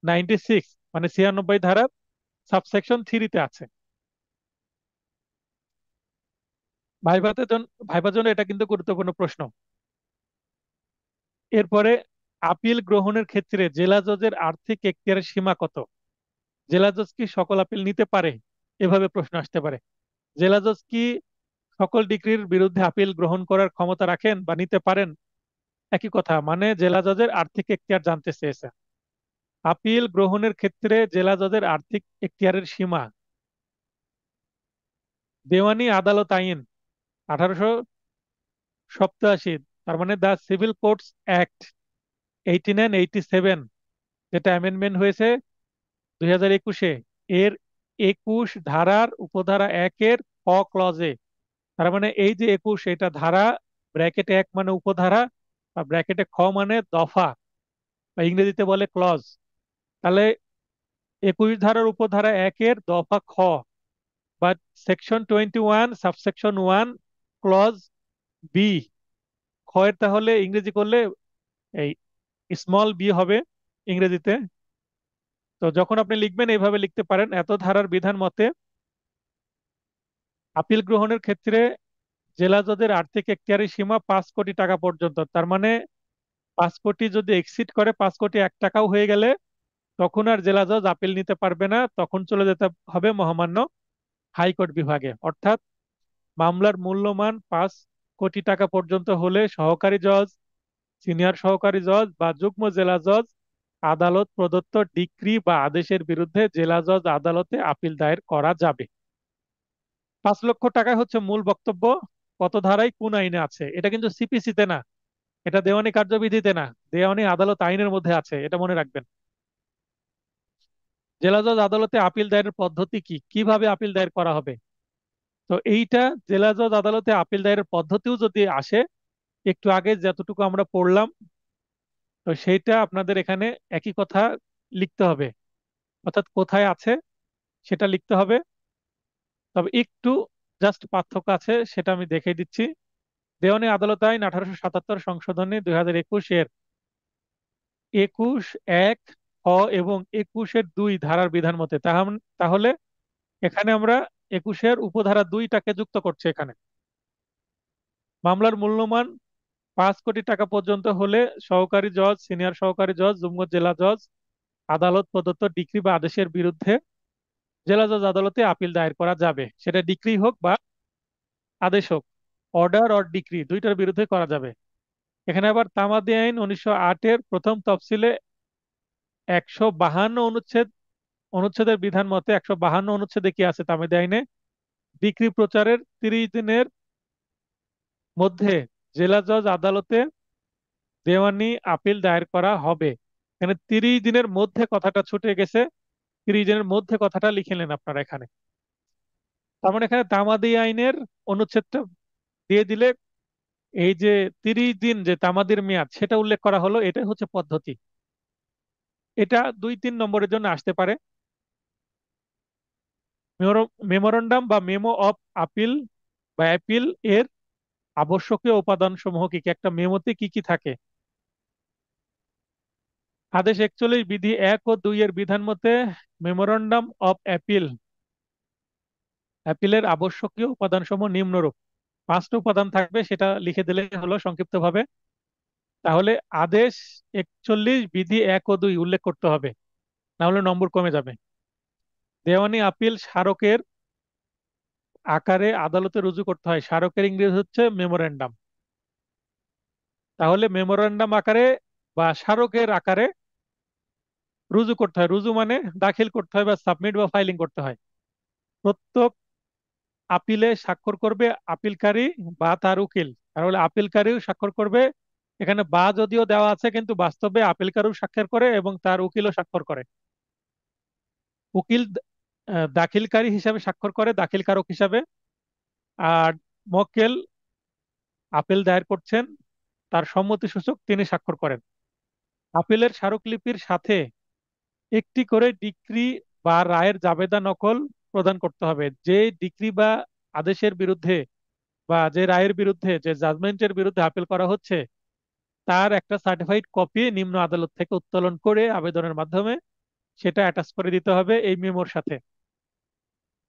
Speaker 1: 96, মানে 96 ধারার সাবসেকশন 3-তে আছে। ভাইবার জন্য এটা কিন্তু গুরুত্বপূর্ণ প্রশ্ন। এরপরে, আপিল গ্রহণের ক্ষেত্রে জেলা জজের আর্থিক এখতিয়ারের সীমা কত? জেলা জজ কি সকল আপিল নিতে পারে? এভাবে প্রশ্ন আসতে পারে। জেলা জজ কি সকল ডিগ্রির বিরুদ্ধে আপিল গ্রহণ করার ক্ষমতা রাখেন বা নিতে পারেন? একই কথা, মানে জেলা জজের আর্থিক এখতিয়ার জানতে চেয়েছে। আপিল গ্রহণের ক্ষেত্রে জেলা জজের আর্থিক এখতিয়ারের সীমা, দেওয়ানি আদালত আইন 1887, তার মানে দ্য সিভিল কোর্টস অ্যাক্ট 1887, যেটা অ্যামেন্ডমেন্ট হয়েছে 2021-এ, এর 21 ধারার উপধারা 1-এর ক ক্লজে, তার মানে এই যে 21, এটা ধারা, ব্র্যাকেটে 1 মানে উপধারা, বা ব্র্যাকেটে খ মানে দফা, বা ইংরেজিতে বলে ক্লজ। তাহলে 21 ধারার উপধারা 1-এর দফা খ, বা সেকশন 21 সাবসেকশন 1 ক্লজ বি, খ এর তাহলে ইংরেজি করলে এই স্মল বি হবে ইংরেজিতে। তো যখন আপনি লিখবেন এইভাবে লিখতে পারেন, এত ধারার বিধান মতে আপিল গ্রহণের ক্ষেত্রে জেলা জজের আর্থিক এখতিয়ারি সীমা 5 কোটি টাকা পর্যন্ত। তার মানে 5 কোটি যদি এক্সিড করে, 5 কোটি 1 টাকাও হয়ে গেলে তখন আর জেলা জজ আপিল নিতে পারবে না, তখন চলে যেতে হবে মহামান্য হাইকোর্ট বিভাগে। অর্থাৎ মামলার মূল্যমান 5 কোটি টাকা পর্যন্ত হলে সহকারী জজ, সিনিয়র সহকারী জজ বা যুগ্ম জেলা জজ আদালত প্রদত্ত ডিক্রি বা আদেশের বিরুদ্ধে জেলা জজ আদালতে আপিল দায়ের করা যাবে। 5 লক্ষ টাকা হচ্ছে মূল বক্তব্য। কত ধারায় কোন আইনে আছে, এটা কিন্তু সিপিসিতে না, এটা দেওয়ানি কার্যবিধিতে না, দেওয়ানি আদালত আইনের মধ্যে আছে, এটা মনে রাখবেন। জেলা জজ আদালতে আপিল দায়েরের পদ্ধতি কি, কিভাবে আপিল দায়ের করা হবে? তো এইটা, জেলা জজ আদালতে আপিল দায়েরের পদ্ধতিও যদি আসে, একটু আগে যতটুকু আমরা পড়লাম, তো সেইটা আপনাদের এখানে একই কথা লিখতে হবে। অর্থাৎ কোথায় আছে সেটা লিখতে হবে। তবে একটু জাস্ট পার্থক্য আছে, সেটা আমি দেখে দিচ্ছি। দেওয়ানি আদালত আইন 1877 সংশোধনী 2021-এর 21(1) ক এবং 21-এর 2 ধারার বিধান মতে, তাহলে এখানে আমরা 21-এর উপধারা 2টাকে যুক্ত করছি এখানে। মামলার মূল্যমান 5 কোটি টাকা পর্যন্ত হলে সহকারী জজ, সিনিয়র সহকারী জজ, যুগ্ম জেলা জজ আদালত প্রদত্ত ডিক্রি বা আদেশের বিরুদ্ধে জেলা জজ আদালতে আপিল দায়ের করা যাবে। সেটা ডিক্রি হোক বা আদেশ হোক, অর্ডার অর ডিক্রি, দুইটার বিরুদ্ধে করা যাবে। এখানে আবার তামাদি আইন 1908-এর প্রথম তফসিলে 152 অনুচ্ছেদের বিধান মতে, 152 অনুচ্ছেদে কি আছে তামাদি আইনে, ডিক্রি প্রচারের 30 দিনের মধ্যে জেলা জজ আদালতে দেওয়ানি আপিল দায়ের করা হবে। এখানে 30 দিনের মধ্যে কথাটা ছুটে গেছে, 30 দিনের মধ্যে কথাটা লিখে নেন আপনারা এখানে। তার মানে এখানে তামাদি আইনের অনুচ্ছেদটা দিয়ে দিলে এই যে 30 দিন যে তামাদির মেয়াদ, সেটা উল্লেখ করা হলো, এটাই হচ্ছে পদ্ধতি। এটা 2-3 নম্বরের জন্য আসতে পারে। মেমোরান্ডাম বা মেমো অফ আপিল বা অ্যাপিল এর আবশ্যকীয় উপাদান সমূহ কি কি, একটা মেমোতে কি কি থাকে? আদেশ 41 বিধি 1 ও 2 এর বিধান মতে মেমোরান্ডাম অফ অ্যাপিলের আবশ্যকীয় উপাদান সমূহ নিম্নরূপ। 5টা উপাদান থাকবে, সেটা লিখে দিলে হলো সংক্ষিপ্তভাবে। তাহলে আদেশ 41 বিধি 1 ও 2 উল্লেখ করতে হবে, না হলে নম্বর কমে যাবে। দেওয়ানি আপিল স্মারকের আকারে আদালতে রুজু করতে হয়। স্মারকের ইংরেজি হচ্ছে মেমোরেন্ডাম। তাহলে মেমোরেন্ডাম আকারে বা স্মারকের আকারে রুজু করতে হয়। রুজু মানে দাখিল করতে হয় বা সাবমিট বা ফাইলিং করতে হয়। প্রত্যেক আপিলে স্বাক্ষর করবে আপিলকারী বা তার উকিল। তাহলে আপিলকারীও স্বাক্ষর করবে। এখানে বা যদিও দেওয়া আছে, কিন্তু বাস্তবে আপিলকারীও স্বাক্ষর করে এবং তার উকিলও স্বাক্ষর করে। উকিল দাখিলকারী হিসাবে স্বাক্ষর করে, দাখিলকারক হিসাবে। আর মক্কেল আপিল দায়ের করছেন, তার সম্মতি সূচক তিনি স্বাক্ষর করেন। আপিলের স্মারকলিপির সাথে একটি করে ডিক্রি বা রায়ের জাবেদা নকল প্রদান করতে হবে। যে ডিক্রি বা আদেশের বিরুদ্ধে বা যে রায়ের বিরুদ্ধে, যে জাজমেন্টের বিরুদ্ধে আপিল করা হচ্ছে, তার একটা সার্টিফাইড কপি নিম্ন আদালত থেকে উত্তোলন করে আবেদনের মাধ্যমে সেটা অ্যাটাচ করে দিতে হবে এই মেমোর সাথে।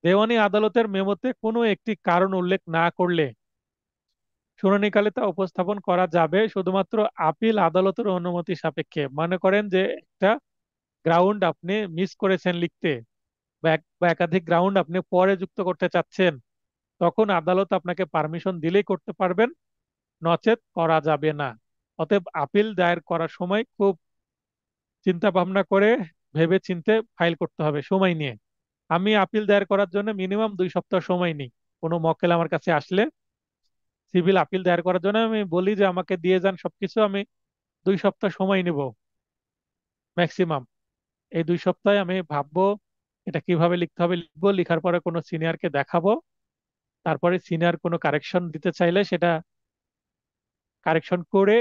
Speaker 1: দেওয়ানি আদালতের মেমোতে কোনো একটি কারণ উল্লেখ না করলে শুনানিকালে তা উপস্থাপন করা যাবে শুধুমাত্র আপিল আদালতের অনুমতি সাপেক্ষে। মনে করেন যে একটা গ্রাউন্ড আপনি মিস করেছেন লিখতে, বা একাধিক গ্রাউন্ড আপনি পরে যুক্ত করতে চাচ্ছেন, তখন আদালত আপনাকে পারমিশন দিলেই করতে পারবেন, নচেত করা যাবে না। অতএব আপিল দায়ের করার সময় খুব চিন্তা ভাবনা করে, ভেবে চিন্তে ফাইল করতে হবে সময় নিয়ে। আমি আপিল দায়ের করার জন্য মিনিমাম 2 সপ্তাহ সময় নিই। কোনো মক্কেল আমার কাছে আসলে সিভিল আপিল দায়ের করার জন্য আমি বলি যে আমাকে দিয়ে যান সবকিছু, আমি 2 সপ্তাহ সময় নিব ম্যাক্সিমাম। এই 2 সপ্তাহে আমি ভাববো এটা কিভাবে লিখতে হবে, লিখবো, লিখার পরে কোনো সিনিয়রকে দেখাবো। তারপরে সিনিয়র কোনো কারেকশন দিতে চাইলে সেটা কারেকশন করে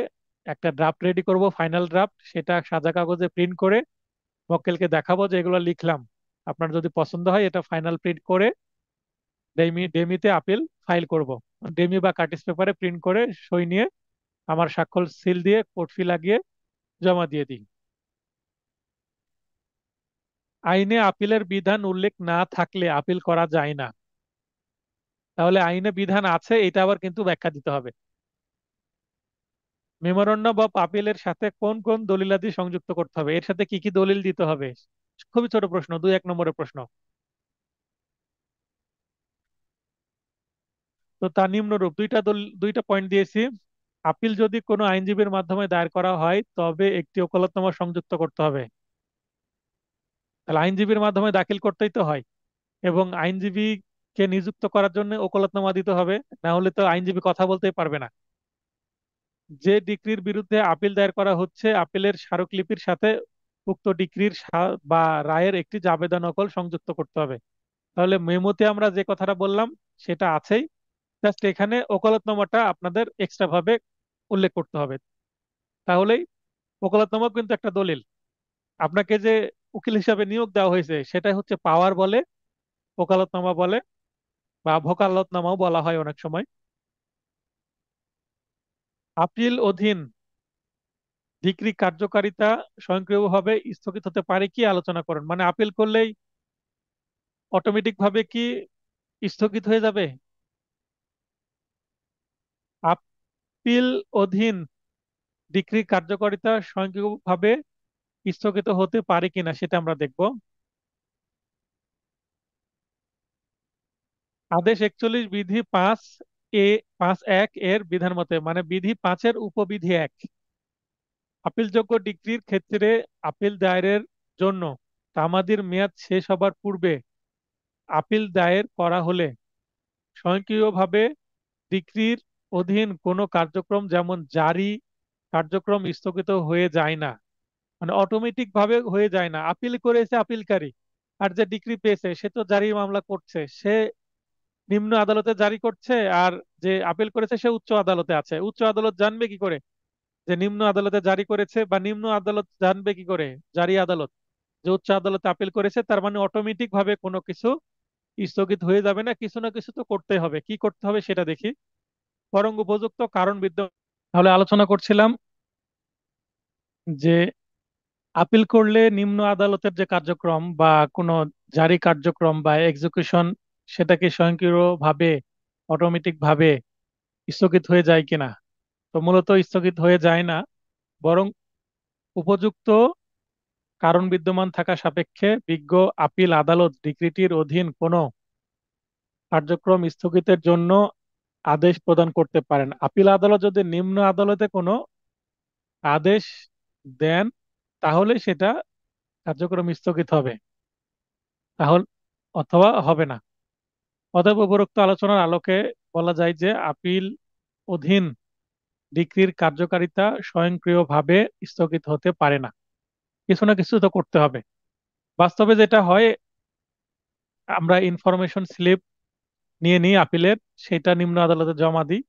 Speaker 1: একটা ড্রাফট রেডি করব, ফাইনাল ড্রাফট। সেটা সাদা কাগজে প্রিন্ট করে মক্কেলকে দেখাবো যে এগুলো লিখলাম, আপনার যদি পছন্দ হয় এটা ফাইনাল প্রিন্ট করে ডেমিতে আপিল ফাইল করব। ডেমি বা কার্টিস পেপারে প্রিন্ট করে সই নিয়ে আমার স্বাক্ষর সিল দিয়ে কোর্ট ফি লাগিয়ে জমা দিয়ে দিই। আইনে আপিলের বিধান উল্লেখ না থাকলে আপিল করা যায় না। তাহলে আইনে বিধান আছে, এটা আবার কিন্তু ব্যাখ্যা দিতে হবে। মেমোরান্ডাম অফ আপিলের সাথে কোন কোন দলিলাদি সংযুক্ত করতে হবে, এর সাথে কি কি দলিল দিতে হবে? খুবই ছোট প্রশ্ন, 1 নম্বরের প্রশ্ন। তো তার নিম্নরূপ দুইটা পয়েন্ট দিয়েছি। আপিল যদি কোনো আইনজীবীর মাধ্যমে দায়ের করা হয় তবে একটি ওকালতনামা সংযুক্ত করতে হবে। তাহলে আইনজীবীর মাধ্যমে দাখিল করতেই তো হয়, এবং আইনজীবীকে নিযুক্ত করার জন্য ওকালতনামা দিতে হবে, না হলে তো আইনজীবী কথা বলতেই পারবে না। যে ডিক্রির বিরুদ্ধে আপিল দায়ের করা হচ্ছে, আপিলের স্মারকলিপির সাথে উক্ত ডিক্রির বা রায়ের একটি জাবেদা নকল সংযুক্ত করতে হবে। তাহলে মেমোতে আমরা যে কথাটা বললাম সেটা আছেই, জাস্ট এখানে ওকালতনামাটা আপনাদের এক্সট্রা ভাবে উল্লেখ করতে হবে। তাহলেই, ওকালতনামা কিন্তু একটা দলিল। আপনাকে যে উকিল হিসাবে নিয়োগ দেওয়া হয়েছে সেটাই হচ্ছে পাওয়ার বলে, ওকালতনামা বলে, বা ভোকালতনামাও বলা হয় অনেক সময়। আপিল অধীন ডিক্রি কার্যকারিতা স্বয়ংক্রিয়ভাবে স্থগিত হতে পারে কি আলোচনা করেন। মানে আপিল করলেই অটোমেটিক ভাবে কি স্থগিত হয়ে যাবে? আপিল অধীন ডিক্রি কার্যকারিতা স্বয়ংক্রিয়ভাবে স্থগিত হতে পারে কিনা সেটা আমরা দেখব। আদেশ 41 বিধি 5(a)(5)(1) এর বিধান মতে, মানে বিধি 5-এর উপবিধি 1, আপিলযোগ্য ডিক্রির ক্ষেত্রে আপিল দায়েরের জন্য তামাদির মেয়াদ শেষ হবার পূর্বে আপিল দায়ের করা হলে স্বয়ংক্রিয়ভাবে ডিক্রির অধীন কোনো কার্যক্রম যেমন জারি কার্যক্রম স্থগিত হয়ে যায় না। মানে অটোমেটিক ভাবে হয়ে যায় না। আপিল করেছে আপিলকারী, আর যে ডিক্রি পেয়েছে সে তো জারির মামলা করছে, সে নিম্ন আদালতে জারি করছে, আর যে আপিল করেছে সে উচ্চ আদালতে আছে। উচ্চ আদালত জানবে কি করে যে নিম্ন আদালতে জারি করেছে, বা নিম্ন আদালত জানবে কি করে, জারি আদালত, যে উচ্চ আদালতে আপিল করেছে? তার মানে অটোমেটিক ভাবে কোনো কিছু স্থগিত হয়ে যাবে না, কিছু না কিছু তো করতে হবে। কি করতে হবে সেটা দেখি। বরং উপযুক্ত কারণ বিদ্যমান। তাহলে আলোচনা করছিলাম যে আপিল করলে নিম্ন আদালতের যে কার্যক্রম বা কোনো জারি কার্যক্রম বা এক্সিকিউশন, সেটা কি স্বয়ংক্রিয়ভাবে অটোমেটিক ভাবে স্থগিত হয়ে যায় কিনা। তো মূলত স্থগিত হয়ে যায় না, বরং উপযুক্ত কারণ বিদ্যমান থাকা সাপেক্ষে বিজ্ঞ আপিল আদালত ডিক্রিটির অধীন কোনো কার্যক্রম স্থগিতের জন্য আদেশ প্রদান করতে পারেন। আপিল আদালত যদি নিম্ন আদালতে কোনো আদেশ দেন তাহলে সেটা কার্যক্রম স্থগিত হবে, তাহলে অথবা হবে না। অতএব উপরোক্ত আলোচনার আলোকে বলা যায় যে আপিল অধীন ডিক্রির কার্যকারিতা স্বয়ংক্রিয়ভাবে স্থগিত হতে পারে না, কিছু না কিছু তো করতে হবে। বাস্তবে যেটা হয়, আমরা ইনফরমেশন স্লিপ নিয়ে নিই আপিলের, সেটা নিম্ন আদালতে জমা দিই,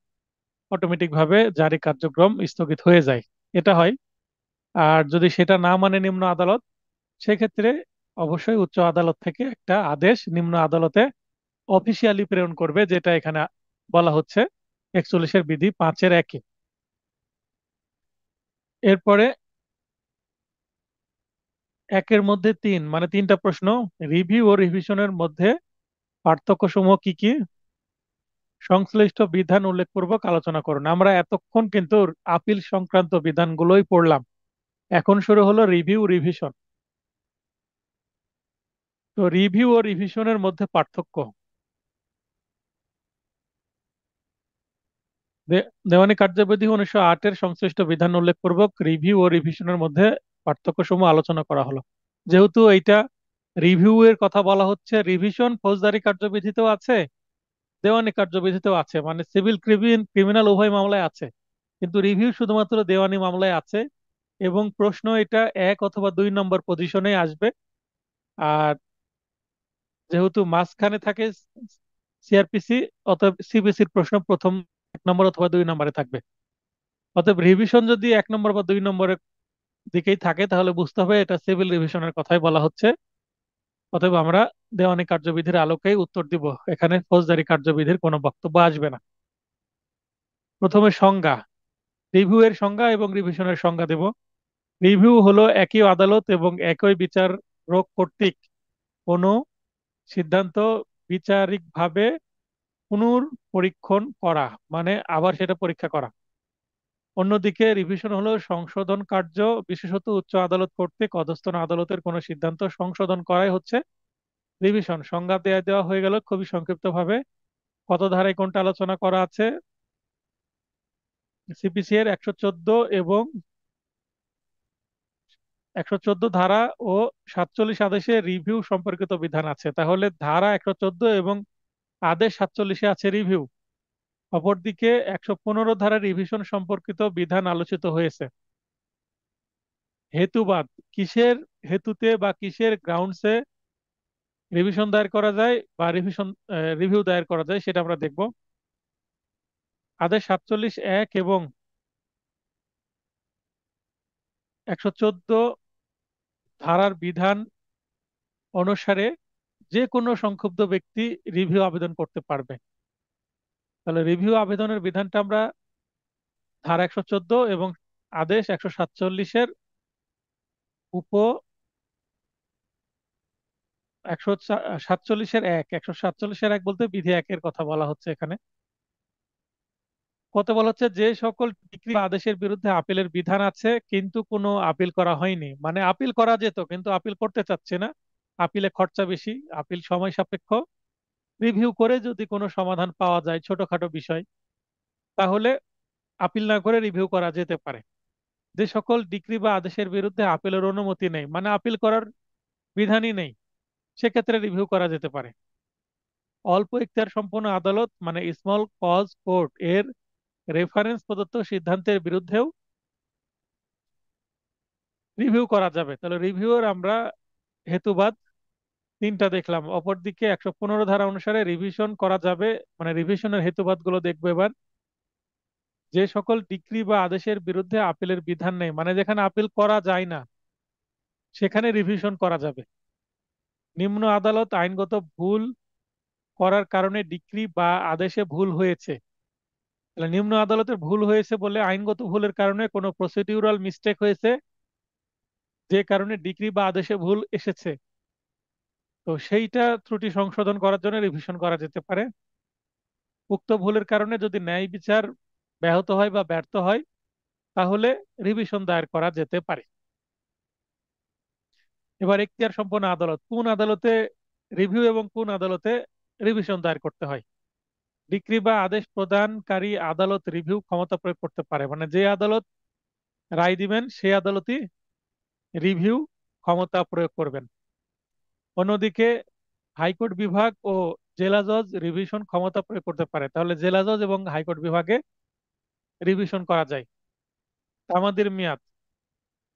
Speaker 1: অটোমেটিক ভাবে জারি কার্যক্রম স্থগিত হয়ে যায়, এটা হয়। আর যদি সেটা না মানে নিম্ন আদালত, সেক্ষেত্রে অবশ্যই উচ্চ আদালত থেকে একটা আদেশ নিম্ন আদালতে অফিসিয়ালি প্রেরণ করবে, যেটা এখানে বলা হচ্ছে 41-এর বিধি 5-এর 1-এ। এরপরে 1-এর মধ্যে 3, মানে 3টা প্রশ্ন, রিভিউ ও রিভিশনের মধ্যে পার্থক্য সমূহ কি কি, সংশ্লিষ্ট বিধান উল্লেখপূর্বক আলোচনা করুন। আমরা এতক্ষণ কিন্তু আপিল সংক্রান্ত বিধানগুলোই পড়লাম, এখন শুরু হলো রিভিউ রিভিশন। তো রিভিউ ও রিভিশনের মধ্যে পার্থক্য, দেওয়ানি কার্যবিধি 1908-এর সংশ্লিষ্ট বিধান উল্লেখপূর্বক রিভিউ ও রিভিশনের মধ্যে পার্থক্য সমূহ আলোচনা করা হলো। যেহেতু এইটা রিভিউ এর কথা বলা হচ্ছে, রিভিশন ফৌজদারি কার্যবিধিতেও আছে, দেওয়ানি কার্যবিধিতেও আছে, মানে সিভিল ক্রিমিনাল উভয় মামলায় আছে, কিন্তু রিভিউ শুধুমাত্র দেওয়ানি মামলায় আছে। এবং প্রশ্ন এটা 1 অথবা 2 নম্বর পজিশনে আসবে। আর যেহেতু মাঝখানে থাকে সিআরপিসি, অতএব সিবিসির প্রশ্ন প্রথম 1 নম্বর অথবা 2 নম্বরে থাকবে। অতএব রিভিশন যদি 1 নম্বর বা 2 নম্বরের দিকেই থাকে, তাহলে বুঝতে হবে এটা সিভিল রিভিশনের কথাই বলা হচ্ছে। অতএব আমরা দেওয়ানি কার্যবিধির আলোকেই উত্তর দিব, এখানে ফৌজদারি কার্যবিধির কোনো বক্তব্য আসবে না। প্রথমে সংজ্ঞা, রিভিউ এর সংজ্ঞা এবং রিভিশনের সংজ্ঞা দেব। রিভিউ হলো একই আদালত এবং একই বিচারক কর্তৃক কোনো সিদ্ধান্ত বিচারিকভাবে পুনর্পরীক্ষণ করা, মানে আবার সেটা পরীক্ষা করা। অন্যদিকে রিভিশন হলো সংশোধন কার্য, বিশেষত উচ্চ আদালত কর্তৃক অধস্তন আদালতের কোনো সিদ্ধান্ত সংশোধন করাই হচ্ছে রিভিশন। সংজ্ঞা দেয়া দেওয়া হয়ে গেল খুবই সংক্ষিপ্ত ভাবে। কত ধারায় কোনটা আলোচনা করা আছে, সিপিসি এর 114 এবং 114 ধারা ও 47 আদেশে রিভিউ সম্পর্কিত বিধান আছে। তাহলে ধারা 114 এবং আদেশ 47-এ আছে রিভিউ। অপরদিকে 115 ধারা রিভিশন সম্পর্কিত বিধান আলোচিত হয়েছে। হেতুবাদ, কিসের হেতুতে বা কিসের গ্রাউন্ডসে রিভিশন দায়ের করা যায় বা রিভিউ দায়ের করা যায়, সেটা আমরা দেখব। আদেশ 47-1 এবং 114 ধারার বিধান অনুসারে যে কোনো সংক্ষুব্ধ ব্যক্তি রিভিউ আবেদন করতে পারবে। তাহলে রিভিউ আবেদনের বিধানটা আমরা ধারা 114 এবং আদেশ 147-এর উপ 147-1 বলতে বিধি 1-এর কথা বলা হচ্ছে এখানে। কত বলা হচ্ছে, যে সকল ডিক্রি বা আদেশের বিরুদ্ধে আপিলের বিধান আছে কিন্তু কোনো আপিল করা হয়নি, মানে আপিল করা যেত কিন্তু আপিল করতে চাচ্ছে না, আপিলে খরচা বেশি, আপিল সময় সাপেক্ষ, রিভিউ করে যদি কোনো সমাধান পাওয়া যায় ছোটখাটো বিষয়, তাহলে আপিল না করে রিভিউ করা যেতে পারে। যে সকল ডিক্রি বা আদেশের বিরুদ্ধে আপিলের অনুমতি নেই, মানে আপিল করার বিধানই নেই, সেক্ষেত্রে রিভিউ করা যেতে পারে। অল্প এখতিয়ার সম্পন্ন আদালত মানে স্মল কজ কোর্ট এর রেফারেন্স প্রদত্ত সিদ্ধান্তের বিরুদ্ধেও রিভিউ করা যাবে। তাহলে রিভিউর আমরা হেতুবাদ 3টা দেখলাম। অপরদিকে 115 ধারা অনুসারে রিভিশন করা যাবে, মানে রিভিশনের হেতুবাদ গুলো দেখবো এবার। যে সকল ডিক্রি বা আদেশের বিরুদ্ধে আপিলের বিধান নেই, মানে যেখানে আপিল করা যায় না, সেখানে রিভিশন করা যাবে। নিম্ন আদালত আইনগত ভুল করার কারণে ডিক্রি বা আদেশে ভুল হয়েছে, তাহলে নিম্ন আদালতের ভুল হয়েছে বলে আইনগত ভুলের কারণে কোনো প্রসিডিউরাল মিস্টেক হয়েছে, যে কারণে ডিক্রি বা আদেশে ভুল এসেছে, তো সেইটা ত্রুটি সংশোধন করার জন্য রিভিশন করা যেতে পারে। উক্ত ভুলের কারণে যদি ন্যায় বিচার ব্যাহত হয় বা ব্যর্থ হয়, তাহলে রিভিশন দায়ের করা যেতে পারে। এবার এখতিয়ার সম্পন্ন আদালত, কোন আদালতে রিভিউ এবং কোন আদালতে রিভিশন দায়ের করতে হয়। ডিক্রি বা আদেশ প্রদানকারী আদালত রিভিউ ক্ষমতা প্রয়োগ করতে পারে, মানে যে আদালত রায় দিবেন সেই আদালতই রিভিউ ক্ষমতা প্রয়োগ করবেন। অন্যদিকে হাইকোর্ট বিভাগ ও জেলা জজ রিভিশন ক্ষমতা প্রয়োগ করতে পারে। তাহলে জেলা জজ এবং হাইকোর্ট বিভাগে রিভিশন করা যায়। আমাদের মেয়াদ,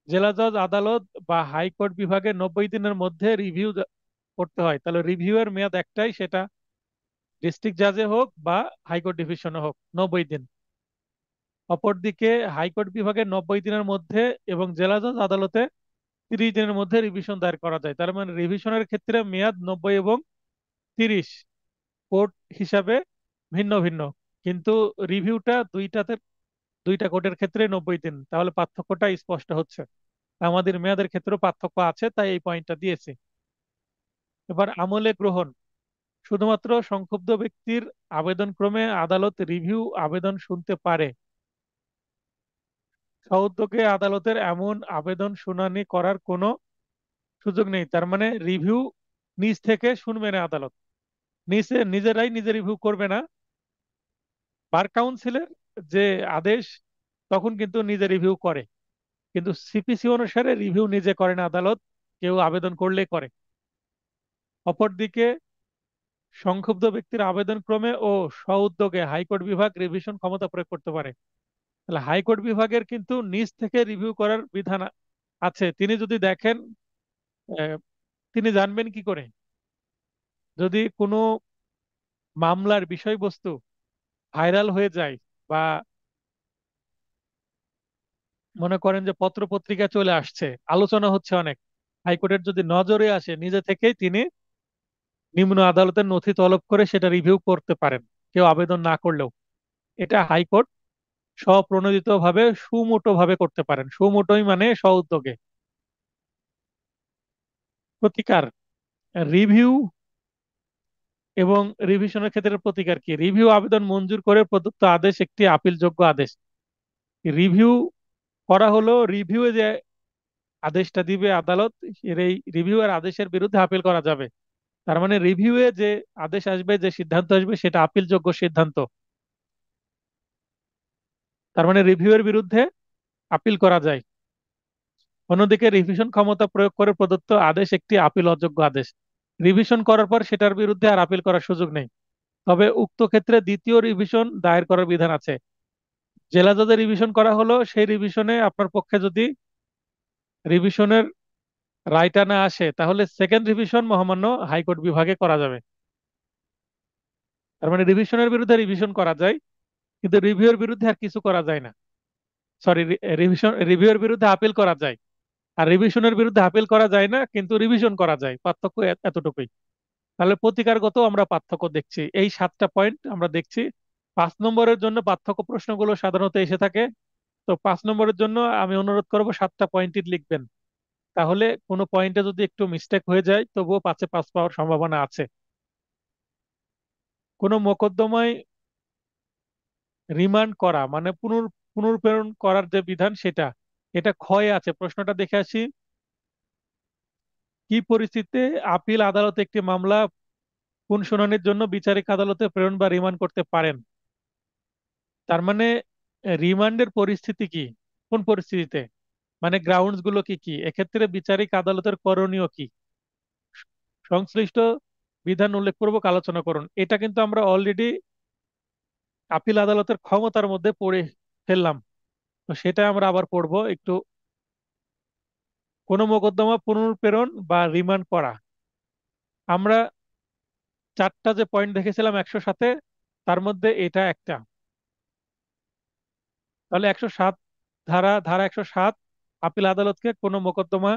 Speaker 1: জেলা জজ আদালত বা হাইকোর্ট বিভাগে 90 দিনের মধ্যে রিভিউ করতে হয়। তাহলে রিভিউ এর মেয়াদ একটাই, সেটা ডিস্ট্রিক্ট জাজে হোক বা হাইকোর্ট ডিভিশনে হোক, 90 দিন। অপরদিকে হাইকোর্ট বিভাগে 90 দিনের মধ্যে এবং জেলা জজ আদালতে 30 দিনের মধ্যে রিভিশন দায়ের করা যায়। তার মানে রিভিশনের ক্ষেত্রে মেয়াদ 90 এবং 30, কোর্ট হিসাবে ভিন্ন ভিন্ন, কিন্তু রিভিউটা দুইটা কোর্টের ক্ষেত্রে 90 দিন। তাহলে পার্থক্যটা স্পষ্ট হচ্ছে। আমাদের মেয়াদের ক্ষেত্রেও পার্থক্য আছে, তাই এই পয়েন্টটা দিয়েছি। এবার আমলে গ্রহণ, শুধুমাত্র সংক্ষুব্ধ ব্যক্তির আবেদনক্রমে আদালত রিভিউ আবেদন শুনতে পারে। স্বউদ্যোগে আদালতের এমন আবেদন শুনানি করার কোনো সুযোগ নেই। তার মানে রিভিউ নিজ থেকে শুনবে না আদালত, নিজেরাই নিজে রিভিউ করবে না। বার কাউন্সিলের যে আদেশ, তখন কিন্তু নিজে রিভিউ করে, কিন্তু সিপিসি অনুসারে রিভিউ নিজে করে না আদালত, কেউ আবেদন করলে করে। অপরদিকে সংক্ষুব্ধ ব্যক্তির আবেদন ক্রমে ও স্বউদ্যোগে হাইকোর্ট বিভাগ রিভিশন ক্ষমতা প্রয়োগ করতে পারে। তাহলে হাইকোর্ট বিভাগের কিন্তু নিজ থেকে রিভিউ করার বিধান আছে। তিনি যদি দেখেন, আহ, তিনি জানবেন কি করে? যদি কোনো মামলার বিষয়বস্তু ভাইরাল হয়ে যায়, বা মনে করেন যে পত্র পত্রিকা চলে আসছে, আলোচনা হচ্ছে অনেক, হাইকোর্টের যদি নজরে আসে, নিজে থেকেই তিনি নিম্ন আদালতের নথি তলব করে সেটা রিভিউ করতে পারেন, কেউ আবেদন না করলেও। এটা হাইকোর্ট স্বপ্রণোদিত ভাবে সুমোটো ভাবে করতে পারেন। সুমোটোই মানে স্বউদ্যোগে। প্রতিকার, রিভিউ এবং রিভিশনের ক্ষেত্রে প্রতিকার কি? রিভিউ আবেদন মঞ্জুর করে প্রদত্ত আদেশ একটি আপিলযোগ্য আদেশ। রিভিউ করা হলো, রিভিউ যে আদেশটা দিবে আদালত, এই রিভিউ এর আদেশের বিরুদ্ধে আপিল করা যাবে। তার মানে রিভিউয়ে যে আদেশ আসবে, যে সিদ্ধান্ত আসবে, সেটা আপিলযোগ্য সিদ্ধান্ত। তার মানে রিভিউ এর বিরুদ্ধে আপিল করা যায়। অন্যদিকে রিভিশন ক্ষমতা প্রয়োগ করে প্রদত্ত আদেশ একটি আপিল অযোগ্য আদেশ। রিভিশন করার পর সেটার বিরুদ্ধে আর আপিল করার সুযোগ নেই। তবে উক্ত ক্ষেত্রে দ্বিতীয় রিভিশন দায়ের করার বিধান আছে। জেলা জজে রিভিশন করা হলো, সেই রিভিশনে আপনার পক্ষে যদি রিভিশনের রায়টা না আসে, তাহলে সেকেন্ড রিভিশন মহামান্য হাইকোর্ট বিভাগে করা যাবে। তার মানে রিভিশনের বিরুদ্ধে রিভিশন করা যায়, কিন্তু রিভিউর বিরুদ্ধে আর কিছু করা যায় না। সরি, রিভিউর বিরুদ্ধে আপিল করা যায়, আর রিভিশনের বিরুদ্ধে আপিল করা যায় না, কিন্তু রিভিশন করা যায়। পার্থক্য এতটুকুই। তাহলে প্রতিকারগত আমরা পার্থক্য দেখছি, এই 7টা পয়েন্ট আমরা দেখছি। 5 নম্বরের জন্য পার্থক্য প্রশ্নগুলো সাধারণত এসে থাকে। তো 5 নম্বরের জন্য আমি অনুরোধ করব 7টা পয়েন্টই লিখবেন। তাহলে কোনো পয়েন্টে যদি একটু মিস্টেক হয়ে যায়, তবুও 5-এ 5 পাওয়ার সম্ভাবনা আছে। কোনো মোকদ্দমায় রিমান্ড করা মানে পুনর্প্রেরণ করার যে বিধান, সেটা এটা ক্ষয়ে আছে। প্রশ্নটা দেখে আসি। কি পরিস্থিতিতে আপিল আদালত একটি মামলা পুনঃশুনানির জন্য বিচারিক আদালতে প্রেরণ বা রিমান্ড করতে পারেন? তার মানে রিমান্ডের পরিস্থিতি কি, কোন পরিস্থিতিতে, মানে গ্রাউন্ডস গুলো কি কি, এক্ষেত্রে বিচারিক আদালতের করণীয় কি, সংশ্লিষ্ট বিধান উল্লেখপূর্বক আলোচনা করুন। এটা কিন্তু আমরা অলরেডি আপিল আদালতের ক্ষমতার মধ্যে পড়ে ফেললাম। তো সেটা আমরা আবার পড়বো একটু। কোনো মোকদ্দমা পুনর্প্রেরণ বা রিমান্ড করা, আমরা 4টা যে পয়েন্ট দেখেছিলাম 107-এ, তার মধ্যে এটা একটা। তাহলে 107 ধারা 107 আপিল আদালতকে কোনো মোকদ্দমা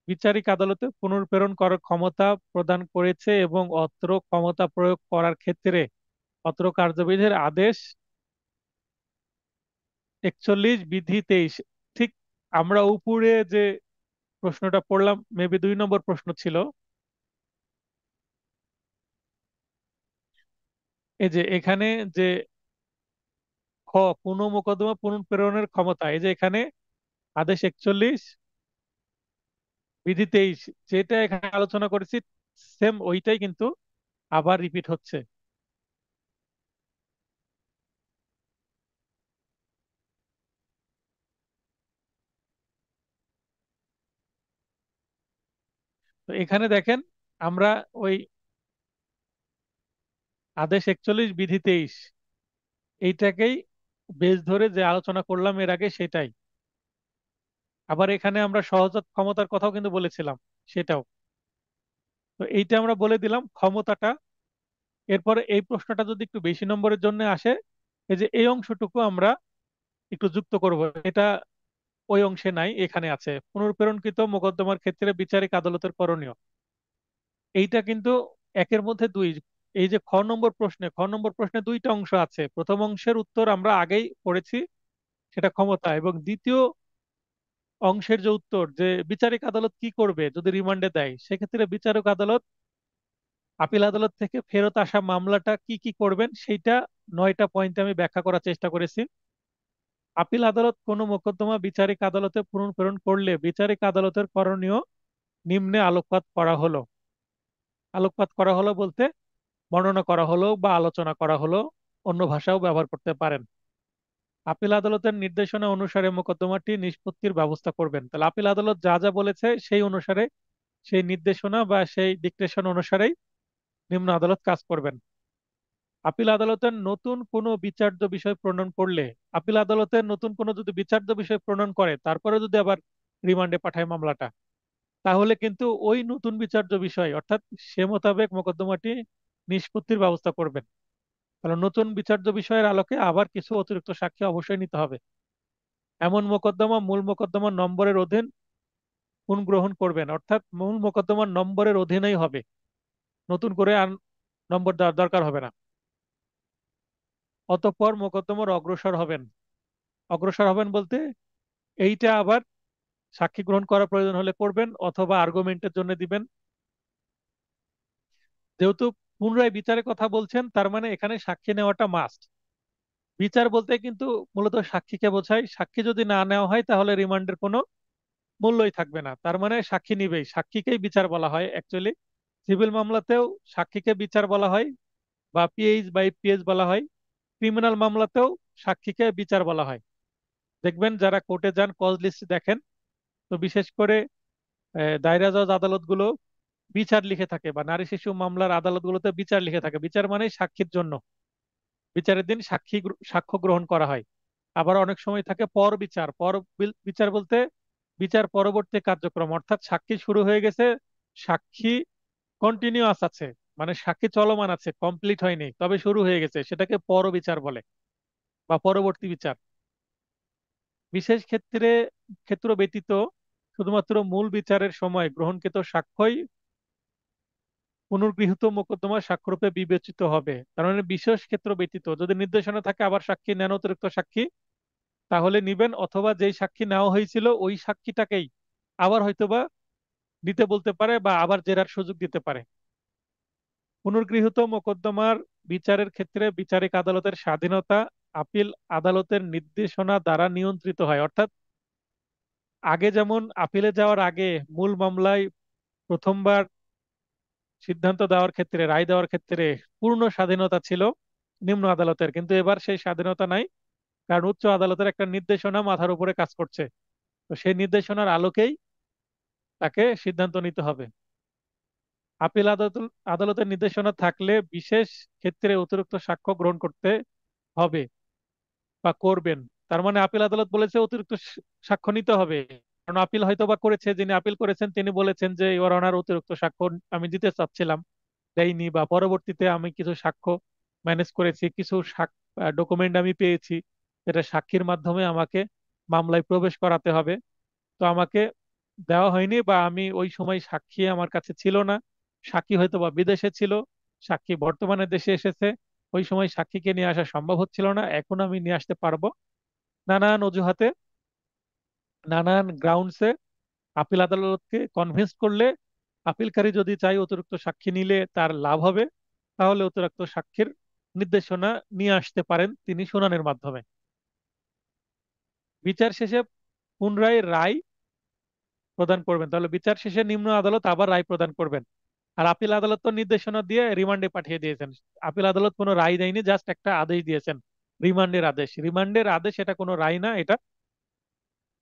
Speaker 1: বিচারিক আদালতে পুনর্প্রেরণ করার ক্ষমতা প্রদান করেছে, এবং অত্র ক্ষমতা প্রয়োগ করার ক্ষেত্রে অত্র কার্যবিধির আদেশ 41 বিধি 23। ঠিক আমরা উপরে যে প্রশ্নটা পড়লাম, মেবি 2 নম্বর প্রশ্ন ছিল, এই যে এখানে যে খ, কোনো মোকদ্দমা পুনঃপ্রেরণের ক্ষমতা, এই যে এখানে আদেশ 41 বিধি 23, যেটা এখানে আলোচনা করেছি, সেম ওইটাই কিন্তু আবার রিপিট হচ্ছে। তো এখানে দেখেন, আমরা ওই আদেশ 41 বিধি 23, এইটাকেই বেশ ধরে যে আলোচনা করলাম এর আগে সেটাই। আবার এখানে আমরা সহজাত ক্ষমতার কথাও কিন্তু বলেছিলাম, সেটাও। তো এইটা আমরা বলে দিলাম ক্ষমতাটা। এরপরে এই প্রশ্নটা যদি একটু বেশি নম্বরের জন্য আসে, এই যে এই অংশটুকু আমরা একটু যুক্ত করব, এটা ওই অংশে নাই, এখানে আছে। পুনর্প্রেরণকৃত মোকদ্দমার ক্ষেত্রে বিচারিক আদালতের করণীয়, এইটা কিন্তু একের মধ্যে দুই। এই যে খ নম্বর প্রশ্নে দুইটা অংশ আছে। প্রথম অংশের উত্তর আমরা আগেই পড়েছি, সেটা ক্ষমতা। এবং দ্বিতীয় অংশের যে উত্তর, যে বিচারিক আদালত কি করবে যদি রিমান্ডে দেয়, সেক্ষেত্রে বিচারক আদালত আপিল আদালত থেকে ফেরত আসা মামলাটা কি কি করবেন, সেইটা 9টা পয়েন্টে আমি ব্যাখ্যা করার চেষ্টা করেছি। আপিল আদালত কোনো মোকদ্দমা বিচারিক আদালতে পুনঃপ্রেরণ করলে বিচারিক আদালতের করণীয় নিম্নে আলোকপাত করা হলো। আলোকপাত করা হলো বলতে বর্ণনা করা হলো বা আলোচনা করা হলো, অন্য ভাষাও ব্যবহার করতে পারেন। আপিল আদালতের নির্দেশনা অনুসারে মোকদ্দমাটি নিষ্পত্তির ব্যবস্থা করবেন। তাহলে আপিল আদালত যা যা বলেছে সেই অনুসারে, সেই নির্দেশনা বা সেই ডিক্টেশন অনুসারেই নিম্ন আদালত কাজ করবেন। আপিল আদালতের নতুন কোনো বিচার্য বিষয় প্রণয়ন করলে, আপিল আদালতের নতুন কোনো যদি বিচার্য বিষয় প্রণয়ন করে তারপরে যদি আবার রিমান্ডে পাঠায় মামলাটা, তাহলে কিন্তু ওই নতুন বিচার্য বিষয় অর্থাৎ সে মোতাবেক মোকদ্দমাটি নিষ্পত্তির ব্যবস্থা করবেন। তাহলে নতুন বিচার্য বিষয়ের আলোকে আবার কিছু অতিরিক্ত সাক্ষী অবশ্যই নিতে হবে। এমন মোকদ্দমা মূল মোকদ্দমার নম্বরের অধীন পুনঃগ্রহণ করবেন, অর্থাৎ মূল মোকদ্দমার নম্বরের অধীনেই হবে, নতুন করে আর নম্বর দেওয়ার দরকার হবে না। অতঃপর মোকদ্দমার অগ্রসর হবেন বলতে এইটা আবার সাক্ষী গ্রহণ করা প্রয়োজন হলে করবেন, অথবা আর্গুমেন্টের জন্য দিবেন। যেহেতু পুনরায় বিচারের কথা বলছেন, তার মানে এখানে সাক্ষী নেওয়াটা মাস্ট। বিচার বলতে কিন্তু মূলত সাক্ষীকে বোঝায়। সাক্ষী যদি না নেওয়া হয় তাহলে রিমান্ডের কোনো মূল্যই থাকবে না। তার মানে সাক্ষী নিবেই, সাক্ষীকেই বিচার বলা হয় অ্যাকচুয়ালি। সিভিল মামলাতেও সাক্ষীকে বিচার বলা হয়, বা পিএইচ বা এফপিএইচ বলা হয়। ক্রিমিনাল মামলাতেও সাক্ষীকে বিচার বলা হয়। দেখবেন যারা কোর্টে যান, কজ লিস্ট দেখেন, তো বিশেষ করে দায়রা জজ আদালতগুলো বিচার লিখে থাকে, বা নারী শিশু মামলার আদালতগুলোতে বিচার লিখে থাকে। বিচার মানে সাক্ষীর জন্য, বিচারের দিন সাক্ষ্য গ্রহণ করা হয়। আবার অনেক সময় থাকে পর বিচার। বিচার বলতে বিচার পরবর্তী কার্যক্রম, অর্থাৎ সাক্ষী শুরু হয়ে গেছে, সাক্ষী কন্টিনিউয়াস আছে, মানে সাক্ষী চলমান আছে, কমপ্লিট হয়নি তবে শুরু হয়ে গেছে, সেটাকে পর বিচার বলে বা পরবর্তী বিচার। বিশেষ ক্ষেত্র ব্যতীত শুধুমাত্র মূল বিচারের সময় গ্রহণকৃত সাক্ষ্যই পুনর্গৃহীত মোকদ্দমার সাক্ষ্যরূপে বিবেচিত হবে। তার মানে বিশেষ ক্ষেত্র ব্যতীত যদি নির্দেশনা থাকে আবার সাক্ষী নেন, অতিরিক্ত সাক্ষী, তাহলে নিবেন। অথবা যেই সাক্ষী নেওয়া হয়েছিল ওই সাক্ষীটাকেই আবার হয়তোবা নিতে বলতে পারে, বা আবার জেরার সুযোগ দিতে পারে। পুনর্গৃহীত মোকদ্দমার বিচারের ক্ষেত্রে বিচারিক আদালতের স্বাধীনতা আপিল আদালতের নির্দেশনা দ্বারা নিয়ন্ত্রিত হয়। অর্থাৎ আগে যেমন আপিলে যাওয়ার আগে মূল মামলায় প্রথমবার সিদ্ধান্ত দেওয়ার ক্ষেত্রে, রায় দেওয়ার ক্ষেত্রে পূর্ণ স্বাধীনতা ছিল নিম্ন আদালতের, কিন্তু এবার সেই স্বাধীনতা নাই। কারণ উচ্চ আদালতের একটা নির্দেশনা মাথার উপরে কাজ করছে। তো সেই নির্দেশনার আলোকেই তাকে সিদ্ধান্ত নিতে হবে। আপিল আদালতের নির্দেশনা থাকলে বিশেষ ক্ষেত্রে অতিরিক্ত সাক্ষ্য গ্রহণ করতে হবে বা করবেন। তার মানে আপিল আদালত বলেছে অতিরিক্ত সাক্ষ্য নিতে হবে। কারণ আপিল হয়তো বা করেছে, যিনি আপিল করেছেন তিনি বলেছেন যে ইওর অনার অতিরিক্ত সাক্ষ্য আমি দিতে চাচ্ছিলাম, দেয়নি, বা পরবর্তীতে আমি কিছু সাক্ষ্য ম্যানেজ করেছি, কিছু ডকুমেন্ট আমি পেয়েছি, যেটা সাক্ষীর মাধ্যমে আমাকে মামলায় প্রবেশ করাতে হবে, তো আমাকে দেওয়া হয়নি, বা আমি ওই সময় সাক্ষী আমার কাছে ছিল না, সাক্ষী হয়তো বা বিদেশে ছিল, সাক্ষী বর্তমানে দেশে এসেছে, ওই সময় সাক্ষীকে নিয়ে আসা সম্ভব হচ্ছিল না, এখন আমি নিয়ে আসতে পারবো। নানান অজুহাতে, নানান গ্রাউন্ডসে আপিল আদালতকে কনভিন্স করলে, আপিলকারী যদি চাই অতিরিক্ত সাক্ষী নিলে তার লাভ হবে, তাহলে অতিরিক্ত সাক্ষীর নির্দেশনা নিয়ে আসতে পারেন তিনি শুনানির মাধ্যমে। বিচার শেষে পুনরায় রায় প্রদান করবেন। তাহলে বিচার শেষে নিম্ন আদালত আবার রায় প্রদান করবেন। আর আপিল আদালত তো নির্দেশনা দিয়ে রিমান্ডে পাঠিয়ে দিয়েছেন। আপিল আদালত কোনো রায় দেয়নি, জাস্ট একটা আদেশ দিয়েছেন, রিমান্ডের আদেশ। রিমান্ডের আদেশ এটা কোনো রায় না, এটা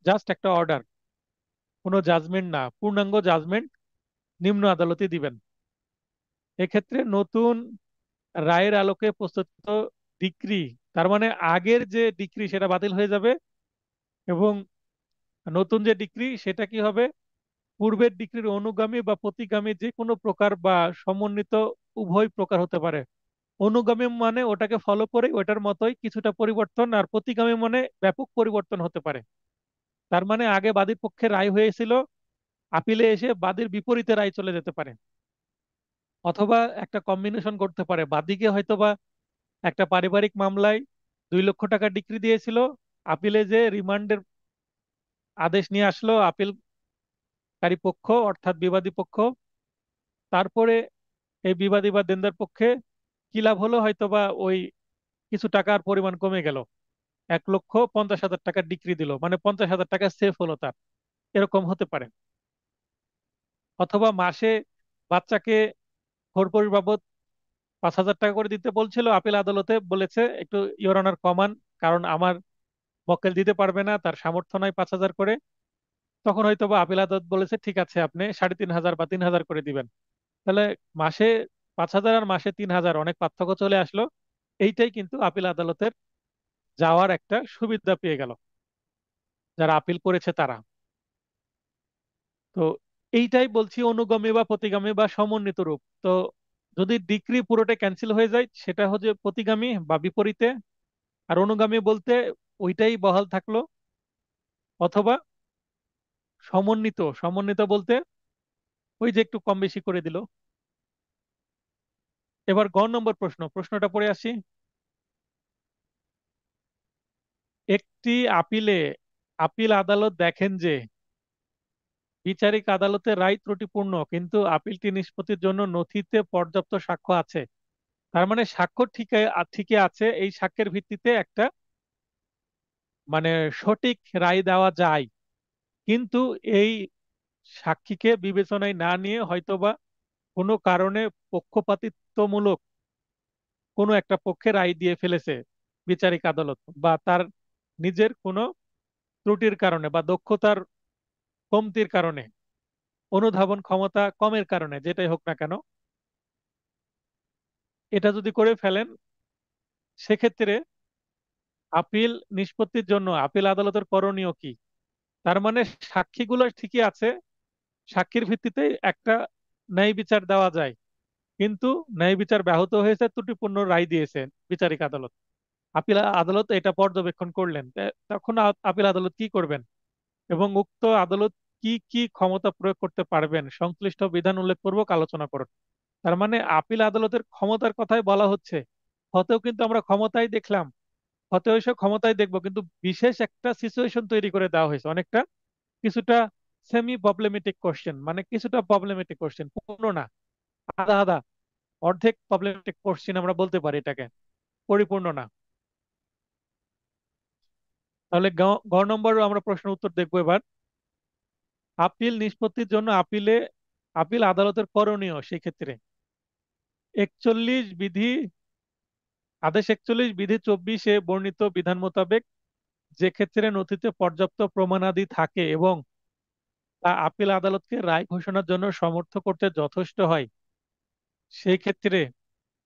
Speaker 1: জাস্ট একটা অর্ডার, কোনো জাজমেন্ট না। পূর্ণাঙ্গ জাজমেন্ট নিম্ন আদালতই দিবেন। এক্ষেত্রে নতুন রায়ের আলোকে প্রস্তুত ডিক্রি, তার মানে আগের যে ডিক্রি সেটা বাতিল হয়ে যাবে, এবং নতুন যে ডিক্রি সেটা কি হবে, পূর্বের ডিক্রির অনুগামী বা প্রতিগামী যে কোনো প্রকার বা সমন্বিত উভয় প্রকার হতে পারে। অনুগামী মানে ওটাকে ফলো করে ওটার মতোই কিছুটা পরিবর্তন, আর প্রতিগামী মানে ব্যাপক পরিবর্তন হতে পারে। তার মানে আগে বাদীর পক্ষে রায় হয়েছিল, আপিলে এসে বাদীর বিপরীতে রায় চলে যেতে পারে। অথবা একটা কম্বিনেশন করতে পারে, বাদীকে হয়তোবা একটা পারিবারিক মামলায় 2 লক্ষ টাকা ডিক্রি দিয়েছিল, আপিলে যে রিমান্ডের আদেশ নিয়ে আসলো আপিলকারী পক্ষ অর্থাৎ বিবাদী পক্ষ, তারপরে এই বিবাদী বা দেনদার পক্ষে কি লাভ হলো, হয়তোবা ওই কিছু টাকার পরিমাণ কমে গেল, 1,50,000 টাকা ডিক্রি দিল, মানে 50,000 টাকা সেফ হলো তার, এরকম হতে পারে। অথবা মাসে বাচ্চাকে ভর্তুকি বাবদ 5,000 টাকা করে দিতে বলছিল, আপিল আদালতে বলেছে একটু ইওর অনার কমান, কারণ আমার মক্কেল দিতে পারবে না, তার সামর্থ্য নাই 5,000 করে। তখন হয়তো বা আপিল আদালত বলেছে ঠিক আছে আপনি 3,500 বা 3,000 করে দিবেন। তাহলে মাসে 5,000 আর মাসে 3,000 অনেক পার্থক্য চলে আসলো। এইটাই কিন্তু আপিল আদালতের যাওয়ার একটা সুবিধা পেয়ে গেল যারা আপিল করেছে তারা। তো এইটাই বলছি অনুগামী বা প্রতিগামী বা সমন্বিত রূপ। তো যদি ডিক্রি পুরোটা ক্যান্সেল হয়ে যায় সেটা হচ্ছে প্রতিগামী বা বিপরীতে, আর অনুগামী বলতে ওইটাই বহাল থাকলো। অথবা সমন্বিত, সমন্বিত বলতে ওই যে একটু কম বেশি করে দিল। এবার গ নম্বর প্রশ্নটা পড়ে আসি। একটি আপিলে আপিল আদালত দেখেন যে বিচারিক আদালতের রায় ত্রুটিপূর্ণ, কিন্তু আপিলটি নিষ্পত্তির জন্য নথিতে পর্যাপ্ত সাক্ষ্য আছে। তার মানে সাক্ষ্য ঠিকই আছে, এই সাক্ষ্যের ভিত্তিতে একটা মানে সঠিক রায় দেওয়া যায়। কিন্তু এই সাক্ষীকে বিবেচনায় না নিয়ে হয়তোবা কোনো কারণে পক্ষপাতিত্বমূলক কোনো একটা পক্ষে রায় দিয়ে ফেলেছে বিচারিক আদালত, বা তার নিজের কোনো ত্রুটির কারণে বা দক্ষতার কমতির কারণে, অনুধাবন ক্ষমতা কমের কারণে, যেটাই হোক না কেন, এটা যদি করে ফেলেন সেক্ষেত্রে আপিল নিষ্পত্তির জন্য আপিল আদালতের করণীয় কি? তার মানে সাক্ষীগুলো ঠিকই আছে, সাক্ষীর ভিত্তিতে একটা ন্যায় বিচার দেওয়া যায়, কিন্তু ন্যায় বিচার ব্যাহত হয়েছে, ত্রুটিপূর্ণ রায় দিয়েছে বিচারিক আদালত। আপিল আদালত এটা পর্যবেক্ষণ করলেন, তখন আপিল আদালত কি করবেন এবং উক্ত আদালত কি কি ক্ষমতা প্রয়োগ করতে পারবেন সংশ্লিষ্ট বিধান উল্লেখপূর্বক আলোচনা করুন। তার মানে আপিল আদালতের ক্ষমতার কথাই বলা হচ্ছে। হতেও কিন্তু আমরা ক্ষমতাই দেখলাম, হতেও এসে ক্ষমতাই দেখবো, কিন্তু বিশেষ একটা সিচুয়েশন তৈরি করে দেওয়া হয়েছে, অনেকটা কিছুটা সেমি প্রবলেমেটিক কোশ্চেন, মানে কিছুটা প্রবলেমেটিক কোশ্চেন, পূর্ণ না, আধা আধা, অর্ধেক প্রবলেমেটিক কোশ্চেন আমরা বলতে পারি এটাকে, পরিপূর্ণ না। তাহলে গ নম্বর আমরা প্রশ্ন উত্তর দেখবো এবার। আপিল নিষ্পত্তির জন্য আপিল আদালতের করণীয় সেক্ষেত্রে 41 বিধি, আদেশ 41 বিধি 24-এ বর্ণিত বিধান মোতাবেক যে ক্ষেত্রে নথিতে পর্যাপ্ত প্রমাণাদি থাকে এবং তা আপিল আদালতকে রায় ঘোষণার জন্য সমর্থ করতে যথেষ্ট হয়, সেই ক্ষেত্রে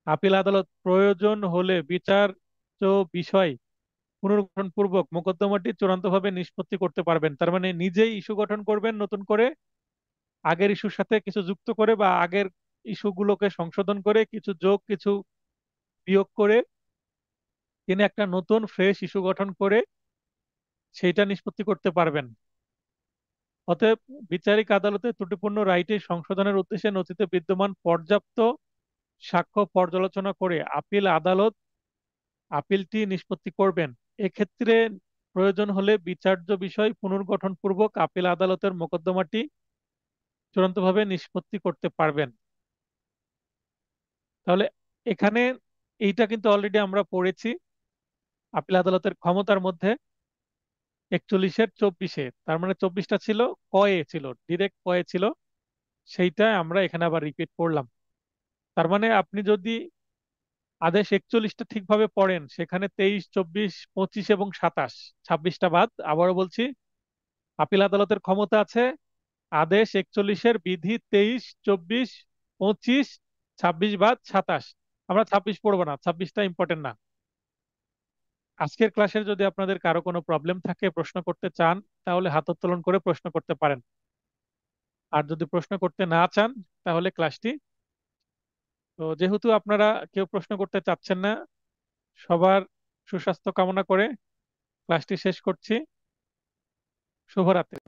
Speaker 1: আপিল আদালত প্রয়োজন হলে বিচার্য বিষয় পুনর্গঠন পূর্বক মোকদ্দমাটি চূড়ান্তভাবে নিষ্পত্তি করতে পারবেন। তার মানে নিজেই ইস্যু গঠন করবেন নতুন করে, আগের ইস্যুর সাথে কিছু যুক্ত করে বা আগের ইস্যুগুলোকে সংশোধন করে কিছু যোগ কিছু বিয়োগ করে তিনি একটা নতুন ফ্রেশ ইস্যু গঠন করে সেইটা নিষ্পত্তি করতে পারবেন। অতএব বিচারিক আদালতে ত্রুটিপূর্ণ রায়টি সংশোধনের উদ্দেশ্যে নথিতে বিদ্যমান পর্যাপ্ত সাক্ষ্য পর্যালোচনা করে আপিল আদালত আপিলটি নিষ্পত্তি করবেন। এক্ষেত্রে প্রয়োজন হলে বিচার্য বিষয় পুনর্গঠন পূর্বক আপিল আদালতের মোকদ্দমাটি চূড়ান্তভাবে নিষ্পত্তি করতে পারবেন। তাহলে এখানে এইটা কিন্তু অলরেডি আমরা পড়েছি আপিল আদালতের ক্ষমতার মধ্যে 41-এর 24-এ, তার মানে 24টা ছিল কয়ে ছিল, ডিরেক্ট কয়ে ছিল, সেইটা আমরা এখানে আবার রিপিট করলাম। তার মানে আপনি যদি আদেশ 41টা ঠিকভাবে পড়েন সেখানে 23, 24, 25 এবং 27, 26টা বাদ। আবারও বলছি, আপিল আদালতের ক্ষমতা আছে আদেশ 41-এর বিধি 23, 24, 25, 26 বাদ 27, আমরা 26 পড়বো না, 26টা ইম্পর্টেন্ট না। আজকের ক্লাসের যদি আপনাদের কারো কোনো প্রবলেম থাকে, প্রশ্ন করতে চান, তাহলে হাত উত্তোলন করে প্রশ্ন করতে পারেন। আর যদি প্রশ্ন করতে না চান, তাহলে ক্লাসটি, তো যেহেতু আপনারা কেউ প্রশ্ন করতে চাচ্ছেন না, সবার সুস্বাস্থ্য কামনা করে ক্লাসটি শেষ করছি। শুভরাত্রি।